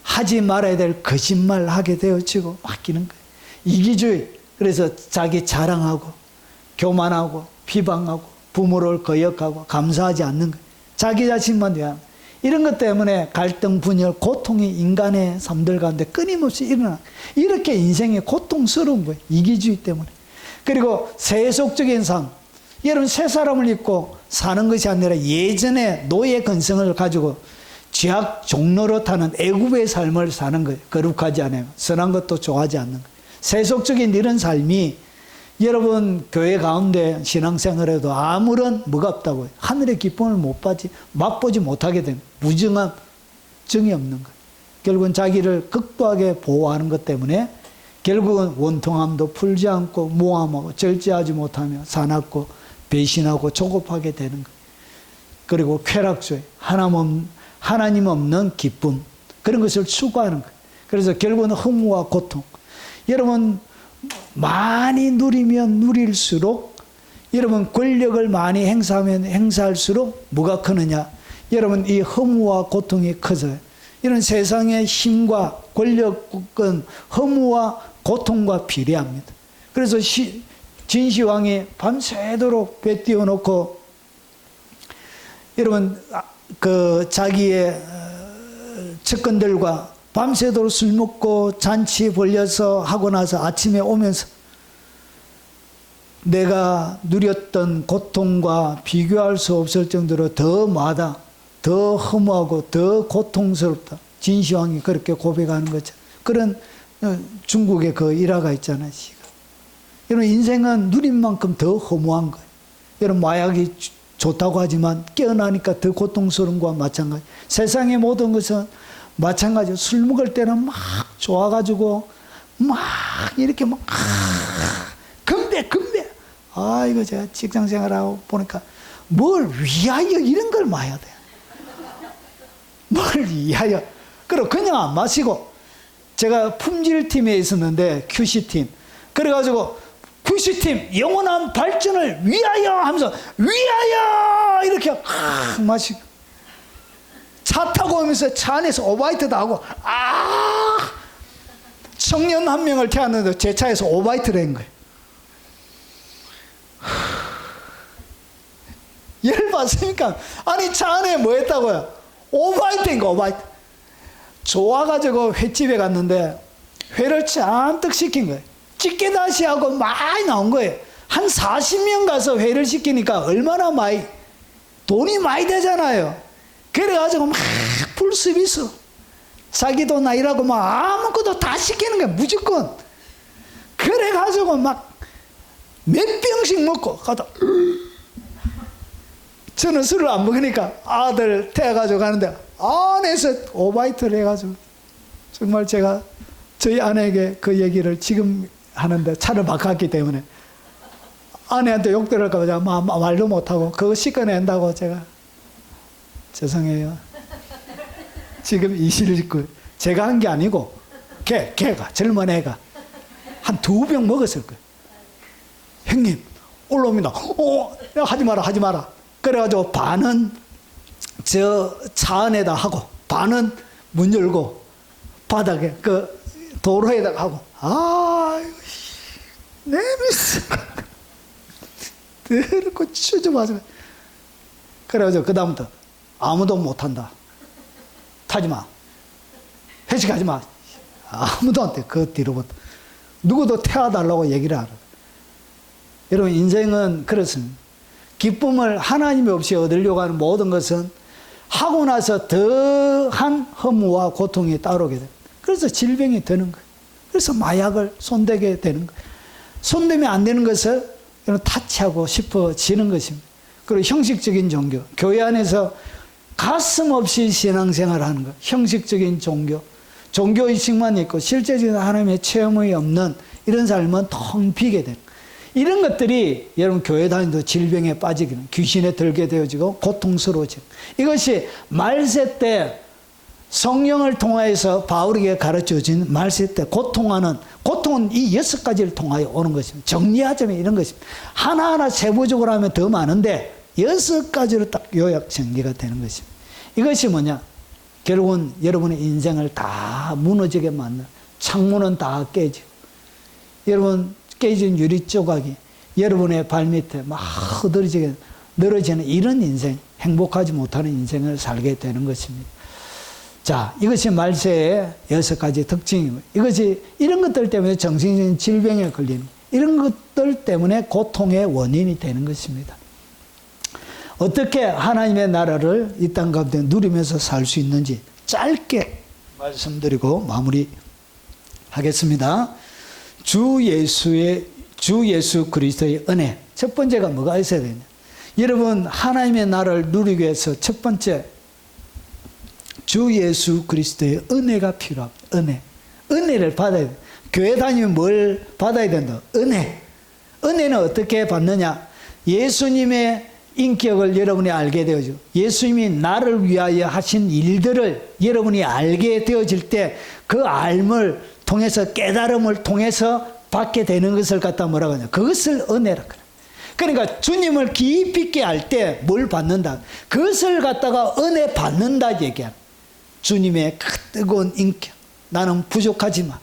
하지 말아야 될 거짓말 하게 되어지고 맡기는 거예요. 이기주의. 그래서 자기 자랑하고 교만하고 비방하고 부모를 거역하고 감사하지 않는 거예요. 자기 자신만 위한. 이런 것 때문에 갈등, 분열, 고통이 인간의 삶들 가운데 끊임없이 일어나. 이렇게 인생이 고통스러운 거예요. 이기주의 때문에. 그리고 세속적인 삶. 여러분, 새 사람을 입고 사는 것이 아니라 예전에 노예 근성을 가지고 죄악 종로로 타는 애굽의 삶을 사는 거예요. 거룩하지 않아요. 선한 것도 좋아하지 않는 거예요. 세속적인 이런 삶이 여러분 교회 가운데 신앙생활에도 아무런 뭐가 없다고요. 하늘의 기쁨을 못 받지, 맛보지 못하게 되는 무정함, 정이 없는 거예요. 결국은 자기를 극도하게 보호하는 것 때문에 결국은 원통함도 풀지 않고 모함하고 절제하지 못하며 사납고 배신하고 조급하게 되는 거예요. 그리고 쾌락주의, 하나님 없는 기쁨, 그런 것을 추구하는 거예요. 그래서 결국은 허무와 고통. 여러분, 많이 누리면 누릴수록, 여러분 권력을 많이 행사하면 행사할수록 뭐가 크느냐? 여러분, 이 허무와 고통이 커져요. 이런 세상의 힘과 권력은 허무와 고통과 비례합니다. 그래서 진시황이 밤새도록 배 띄워놓고 여러분 자기의 측근들과 밤새도록 술 먹고 잔치 벌려서 하고 나서 아침에 오면서 내가 누렸던 고통과 비교할 수 없을 정도로 더 마다, 더 허무하고 더 고통스럽다. 진시황이 그렇게 고백하는 거죠. 그런 중국의 그 일화가 있잖아요. 여러분, 인생은 누린 만큼 더 허무한 거예요. 여러분, 마약이 좋다고 하지만 깨어나니까 더 고통스러운 것과 마찬가지. 세상의 모든 것은 마찬가지로 술 먹을 때는 막 좋아가지고 막 이렇게 막 건배. 이거 제가 직장생활하고 보니까 뭘 위하여 이런 걸 마셔야 돼. 뭘 위하여. 그리고 그냥 안 마시고, 제가 품질팀에 있었는데 QC팀. 그래가지고 QC팀 영원한 발전을 위하여 하면서 위하여 이렇게 마시고, 차 타고 오면서 차 안에서 오바이트도 하고, 청년 한 명을 태웠는데 제 차에서 오바이트를 한 거예요. 열받으니까, 아니 차 안에 뭐 했다고요? 오바이트인 거, 오바이트. 좋아가지고 횟집에 갔는데 회를 잔뜩 시킨 거예요. 찌개다시 하고 많이 나온 거예요. 한 40명 가서 회를 시키니까 얼마나 많이, 돈이 많이 되잖아요. 그래가지고 막 풀서비스, 자기 돈 아니라고 막 아무것도 다 시키는 거야, 무조건. 그래가지고 막 몇 병씩 먹고 가다. 저는 술을 안 먹으니까 아들 태워가지고 가는데 안에서 오바이트를 해가지고, 정말 제가 저희 아내에게 그 얘기를 지금 하는데 차를 바꿨기 때문에 아내한테 욕 들을까 봐 말도 못하고 그거 씻어낸다고 제가, 죄송해요. 지금 이실직고 제가 한 게 아니고 걔가, 젊은 애가 한 2병 먹었을 거예요. 형님 올라옵니다. 하지 마라. 그래가지고 반은 저 차 안에다 하고 반은 문 열고 바닥에 그 도로에다가 하고, 내미스 더럽고 추저맞아. 그래가지고 그 다음부터 아무도 못한다. 타지마, 회식하지마, 아무도 안 돼. 그 뒤로부터 누구도 태워달라고 얘기를 안 해. 여러분 인생은 그렇습니다. 기쁨을 하나님 없이 얻으려고 하는 모든 것은 하고 나서 더한 허무와 고통이 따르게 됩니다. 그래서 질병이 되는 거예요. 그래서 마약을 손대게 되는 거예요. 손대면 안 되는 것을 타치하고 싶어지는 것입니다. 그리고 형식적인 종교, 교회 안에서 가슴 없이 신앙생활을 하는 것, 형식적인 종교, 종교의식만 있고 실제적인 하나님의 체험이 없는 이런 삶은 텅 비게 되는 거예요. 이런 것들이 여러분 교회 다니도 질병에 빠지기는, 귀신에 들게 되어지고 고통스러워지는, 이것이 말세 때 성령을 통하여서 바울에게 가르쳐진 말세 때 고통은 이 6가지를 통하여 오는 것입니다. 정리하자면 이런 것입니다. 하나하나 세부적으로 하면 더 많은데 6가지로 딱 요약 정리가 되는 것입니다. 이것이 뭐냐? 결국은 여러분의 인생을 다 무너지게 만드는, 창문은 다 깨지고, 여러분 깨진 유리 조각이 여러분의 발밑에 막 흐드러지게 늘어지는 이런 인생, 행복하지 못하는 인생을 살게 되는 것입니다. 자, 이것이 말세의 6가지 특징이고, 이것이 이런 것들 때문에 정신적인 질병에 걸리는, 이런 것들 때문에 고통의 원인이 되는 것입니다. 어떻게 하나님의 나라를 이 땅 가운데 누리면서 살 수 있는지 짧게 말씀드리고 마무리하겠습니다. 주 예수 그리스도의 은혜. 첫 번째가 뭐가 있어야 되냐? 여러분 하나님의 나라를 누리기 위해서 첫 번째 주 예수 그리스도의 은혜가 필요합니다. 은혜를 받아야 돼. 교회 다니면 뭘 받아야 된다? 은혜. 은혜는 어떻게 받느냐? 예수님의 인격을 여러분이 알게 되어져. 예수님이 나를 위하여 하신 일들을 여러분이 알게 되어질 때 그 알을 통해서, 깨달음을 통해서 받게 되는 것을 갖다 뭐라고 하냐? 그것을 은혜라 그래. 그러니까 주님을 깊이 있게 알 때 뭘 받는다? 그것을 갖다가 은혜 받는다 얘기야. 주님의 그 뜨거운 인격. 나는 부족하지만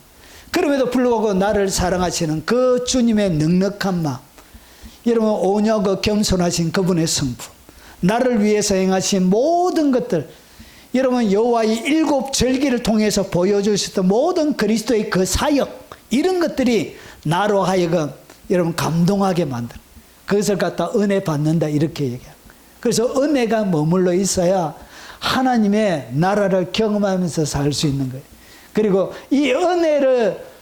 그럼에도 불구하고 나를 사랑하시는 그 주님의 넉넉한 마음. 여러분 오녀 그 겸손하신 그분의 성품, 나를 위해서 행하신 모든 것들, 여러분 여호와의 7절기를 통해서 보여주셨던 모든 그리스도의 그 사역, 이런 것들이 나로 하여금 여러분 감동하게 만드는, 그것을 갖다 은혜 받는다 이렇게 얘기해요. 그래서 은혜가 머물러 있어야 하나님의 나라를 경험하면서 살 수 있는 거예요. 그리고 이 은혜를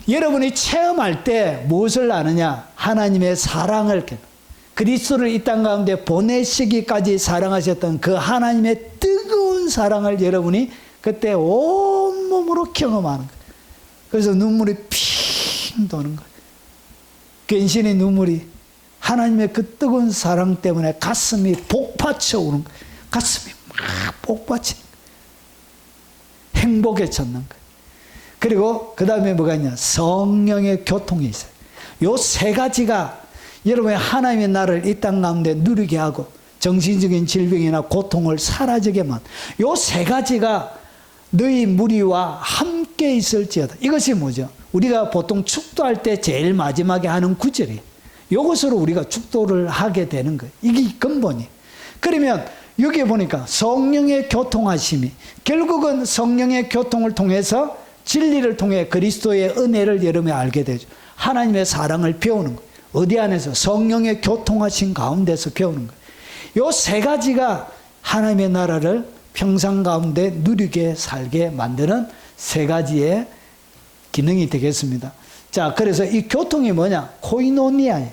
여러분이 체험할 때 무엇을 아느냐? 하나님의 사랑을, 그리스도를 이 땅 가운데 보내시기까지 사랑하셨던 그 하나님의 뜨거운 사랑을 여러분이 그때 온몸으로 경험하는 거예요. 그래서 눈물이 핑 도는 거예요. 괜시리 눈물이, 하나님의 그 뜨거운 사랑 때문에 가슴이 복받쳐 오는 거예요. 가슴이 막 복받치는 거예요. 행복에 젖는 거예요. 그리고 그 다음에 뭐가 있냐? 성령의 교통이 있어요. 요 3가지가 여러분의 하나님의 나라를 이 땅 가운데 누리게 하고 정신적인 질병이나 고통을 사라지게 만든 요 3가지가 너희 무리와 함께 있을지어다. 이것이 뭐죠? 우리가 보통 축도할 때 제일 마지막에 하는 구절이에요. 이것으로 우리가 축도를 하게 되는 거예요. 이게 근본이에요. 그러면 여기에 보니까 성령의 교통하심이, 결국은 성령의 교통을 통해서 진리를 통해 그리스도의 은혜를 여러분이 알게 되죠. 하나님의 사랑을 배우는 거예요. 어디 안에서? 성령의 교통하신 가운데서 배우는 거예요. 요 3가지가 하나님의 나라를 평상 가운데 누리게 살게 만드는 3가지의 기능이 되겠습니다. 자, 그래서 이 교통이 뭐냐? 코이노니아예요.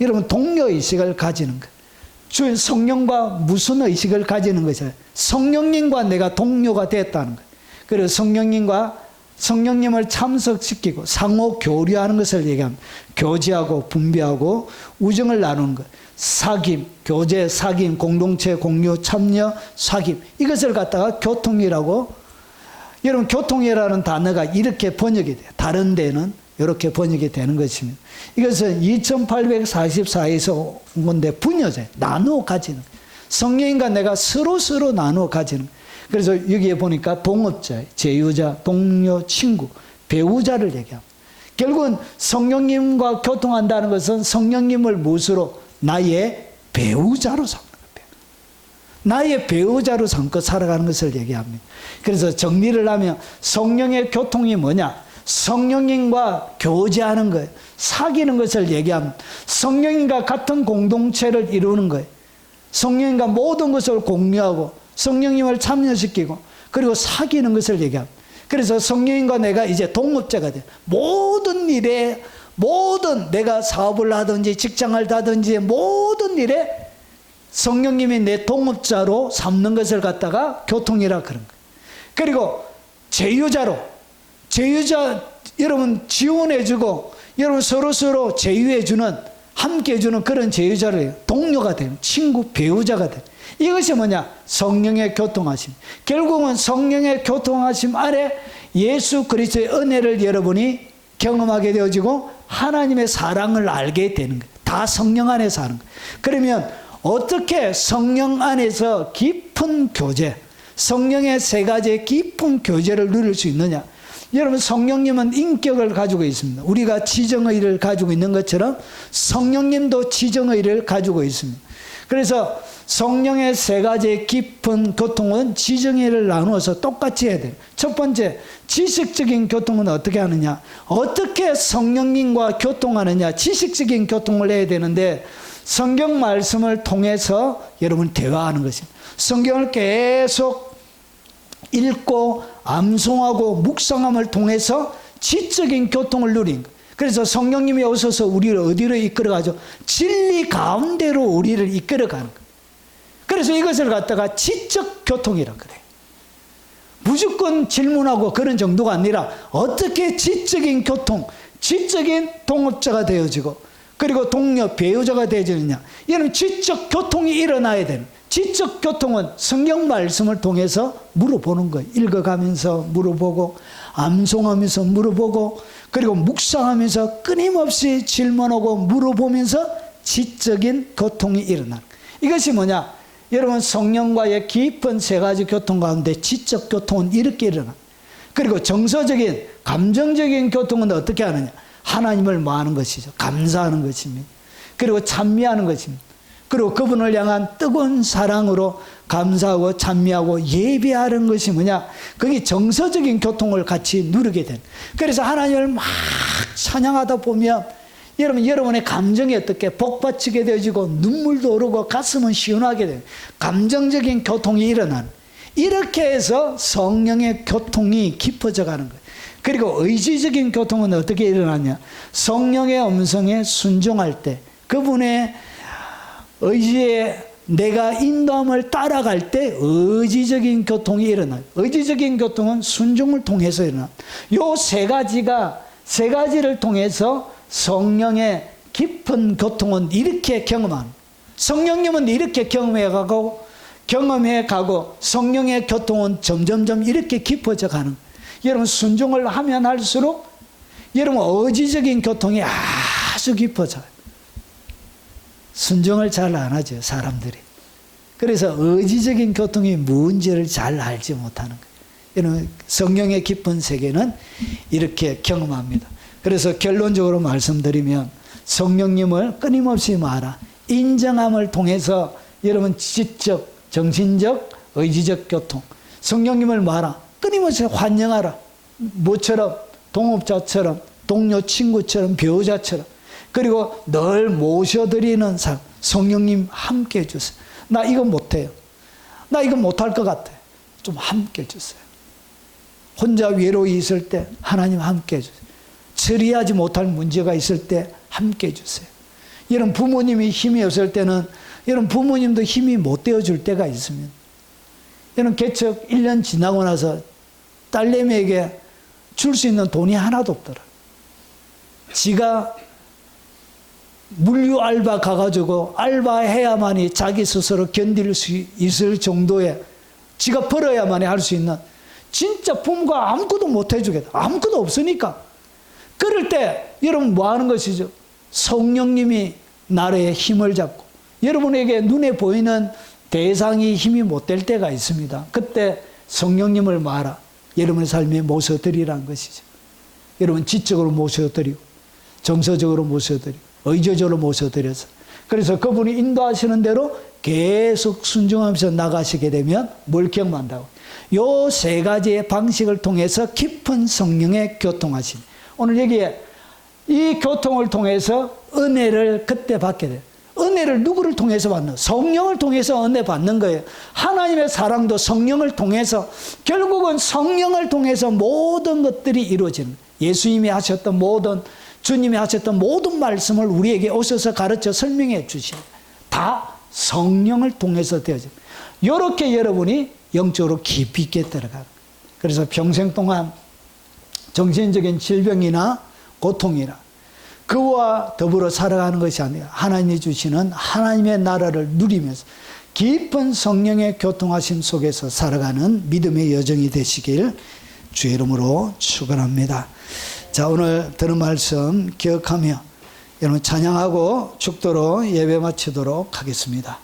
여러분 동료의식을 가지는 거예요. 성령과 무슨 의식을 가지는 것이에요? 성령님과 내가 동료가 됐다는 거예요. 그래서 성령님을 참석시키고 상호 교류하는 것을 얘기합니다. 교제하고 분배하고 우정을 나누는 것. 사귐, 교제, 사귐, 공동체, 공유, 참여, 사귐. 이것을 갖다가 교통이라고, 여러분 교통이라는 단어가 이렇게 번역이 돼요. 다른 데는 이렇게 번역이 되는 것입니다. 이것은 2844에서 온 건데 분여제, 나누어 가지는, 성령님과 내가 서로 나누어 가지는. 그래서 여기에 보니까 동업자, 제휴자, 동료, 친구, 배우자를 얘기합니다. 결국은 성령님과 교통한다는 것은 성령님을 무엇으로? 나의 배우자로 삼는 거예요. 나의 배우자로 삼고 살아가는 것을 얘기합니다. 그래서 정리를 하면 성령의 교통이 뭐냐? 성령님과 교제하는 거예요. 사귀는 것을 얘기합니다. 성령님과 같은 공동체를 이루는 거예요. 성령님과 모든 것을 공유하고 성령님을 참여시키고 그리고 사귀는 것을 얘기합니다. 그래서 성령님과 내가 이제 동업자가 돼요. 모든 일에, 모든 내가 사업을 하든지 직장을 하든지 모든 일에 성령님이 내 동업자로 삼는 것을 갖다가 교통이라 그런 거예요. 그리고 제휴자로, 제휴자 여러분 지원해주고 여러분 서로 제휴해주는, 함께해주는 그런 제휴자를 해요. 동료가 되는, 친구, 배우자가 되는. 이것이 뭐냐? 성령의 교통하심. 결국은 성령의 교통하심 아래 예수 그리스도의 은혜를 여러분이 경험하게 되어지고 하나님의 사랑을 알게 되는 거예요. 다 성령 안에서 하는 거예요. 그러면 어떻게 성령 안에서 깊은 교제, 성령의 세 가지의 깊은 교제를 누릴 수 있느냐? 여러분 성령님은 인격을 가지고 있습니다. 우리가 지정의를 가지고 있는 것처럼 성령님도 지정의를 가지고 있습니다. 그래서 성령의 세 가지의 깊은 교통은 지정의를 나누어서 똑같이 해야 돼요. 첫 번째, 지식적인 교통은 어떻게 하느냐? 어떻게 성령님과 교통하느냐? 지식적인 교통을 해야 되는데 성경 말씀을 통해서 여러분 대화하는 것입니다. 성경을 계속 읽고 암송하고 묵상함을 통해서 지적인 교통을 누린 거예요. 그래서 성령님이 오셔서 우리를 어디로 이끌어가죠? 진리 가운데로 우리를 이끌어가는 거예요. 그래서 이것을 갖다가 지적 교통이라 그래요. 무조건 질문하고 그런 정도가 아니라 어떻게 지적인 교통, 지적인 동업자가 되어지고 그리고 동료, 배우자가 되어지느냐. 이런 지적 교통이 일어나야 되는. 지적 교통은 성경 말씀을 통해서 물어보는 거예요. 읽어가면서 물어보고 암송하면서 물어보고 그리고 묵상하면서 끊임없이 질문하고 물어보면서 지적인 교통이 일어나는 거예요. 이것이 뭐냐? 여러분 성령과의 깊은 세 가지 교통 가운데 지적 교통은 이렇게 일어나. 그리고 정서적인 감정적인 교통은 어떻게 하느냐? 하나님을 뭐하는 것이죠? 감사하는 것입니다. 그리고 찬미하는 것입니다. 그리고 그분을 향한 뜨거운 사랑으로 감사하고 찬미하고 예배하는 것이 뭐냐? 그게 정서적인 교통을 같이 누리게 되는. 그래서 하나님을 막 찬양하다 보면 여러분의 감정이 어떻게 복받치게 되어지고 눈물도 오르고 가슴은 시원하게 돼요. 감정적인 교통이 일어나는. 이렇게 해서 성령의 교통이 깊어져 가는 거예요. 그리고 의지적인 교통은 어떻게 일어나냐? 성령의 음성에 순종할 때 그분의 의지에 내가 인도함을 따라갈 때 의지적인 교통이 일어나요. 의지적인 교통은 순종을 통해서 일어나요. 요 세 가지를 통해서 성령의 깊은 교통은 이렇게 경험하는. 성령님은 이렇게 경험해가고 성령의 교통은 점점점 이렇게 깊어져 가는. 여러분 순종을 하면 할수록 여러분 의지적인 교통이 아주 깊어져요. 순종을 잘 안 하죠, 사람들이. 그래서 의지적인 교통이 뭔지를 잘 알지 못하는 거예요. 여러분 성령의 깊은 세계는 이렇게 경험합니다. 그래서 결론적으로 말씀드리면 성령님을 끊임없이 말하, 인정함을 통해서 여러분 지적, 정신적, 의지적 교통, 성령님을 말하, 끊임없이 환영하라. 모처럼, 동업자처럼, 동료 친구처럼, 배우자처럼. 그리고 늘 모셔드리는 삶. 성령님 함께 해주세요. 나 이거 못해요. 나 이거 못할 것 같아요. 좀 함께 해주세요. 혼자 외로이 있을 때 하나님 함께 해주세요. 처리하지 못할 문제가 있을 때 함께 해주세요. 여러분 부모님이 힘이 없을 때는 여러분 부모님도 힘이 못 되어줄 때가 있습니다. 여러분 개척 1년 지나고 나서 딸내미에게 줄 수 있는 돈이 하나도 없더라. 지가 물류 알바 가가지고 알바해야만이 자기 스스로 견딜 수 있을 정도의 지가 벌어야만이 할 수 있는 진짜 부모가 아무것도 못 해주겠다. 아무것도 없으니까. 그럴 때 여러분 뭐 하는 것이죠? 성령님이 나라의 힘을 잡고 여러분에게 눈에 보이는 대상이 힘이 못 될 때가 있습니다. 그때 성령님을 말하. 여러분의 삶에 모셔드리라는 것이죠. 여러분 지적으로 모셔드리고 정서적으로 모셔드리고 의지적으로 모셔드려서 그래서 그분이 인도하시는 대로 계속 순종하면서 나가시게 되면 뭘 경험한다고? 요 세 가지의 방식을 통해서 깊은 성령의 교통하심. 오늘 여기에 이 교통을 통해서 은혜를 그때 받게 돼요. 은혜를 누구를 통해서 받는? 성령을 통해서 은혜 받는 거예요. 하나님의 사랑도 성령을 통해서, 결국은 성령을 통해서 모든 것들이 이루어지는, 예수님이 하셨던 모든, 주님이 하셨던 모든 말씀을 우리에게 오셔서 가르쳐 설명해 주시는, 다 성령을 통해서 되어집니다. 이렇게 여러분이 영적으로 깊이 있게 들어가요. 그래서 평생 동안 정신적인 질병이나 고통이나 그와 더불어 살아가는 것이 아니라 하나님이 주시는 하나님의 나라를 누리면서 깊은 성령의 교통하심 속에서 살아가는 믿음의 여정이 되시길 주의 이름으로 축원합니다. 자, 오늘 들은 말씀 기억하며 여러분 찬양하고 축도로 예배 마치도록 하겠습니다.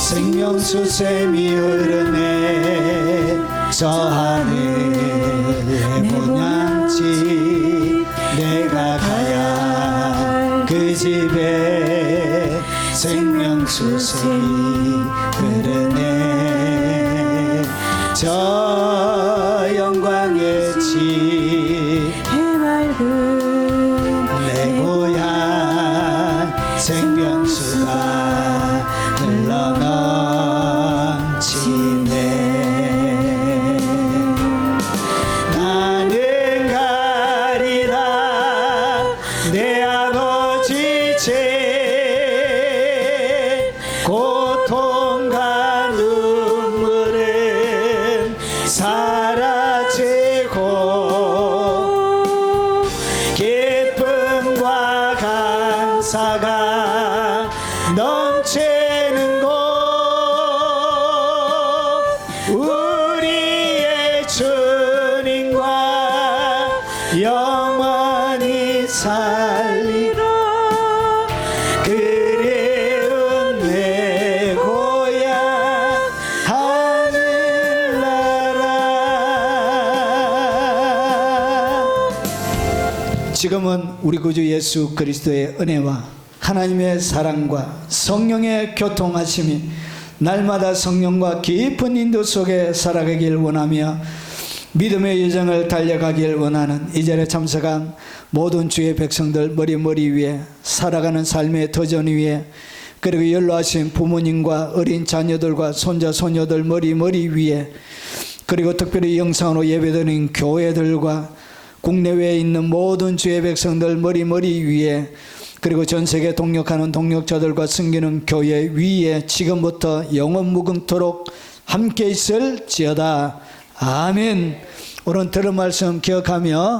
생명수샘이 흐르네 저 하늘의 본향지 내가 가야 그 집에 생명수샘이 흐르네 저 영광의 집 해맑은 내 고향 생명수가 흘러넘치네 나는 가리라 내 아버지 제 고통과 눈물은 사라지고 기쁨과 감사가 넘치는 곳 우리의 주님과 영원히 살리라 그리운 내 고향 하늘나라. 지금은 우리 구주 예수 그리스도의 은혜와 하나님의 사랑과 성령의 교통하심이 날마다 성령과 깊은 인도 속에 살아가길 원하며 믿음의 여정을 달려가길 원하는 이 자리에 참석한 모든 주의 백성들 머리 위에 살아가는 삶의 도전 위에 그리고 연로하신 부모님과 어린 자녀들과 손자 소녀들 머리 위에 그리고 특별히 영상으로 예배드리는 교회들과 국내외에 있는 모든 주의 백성들 머리 위에 그리고 전 세계 동역하는 동역자들과 섬기는 교회 위에 지금부터 영원 무궁토록 함께 있을지어다. 아멘. 오늘 들은 말씀 기억하며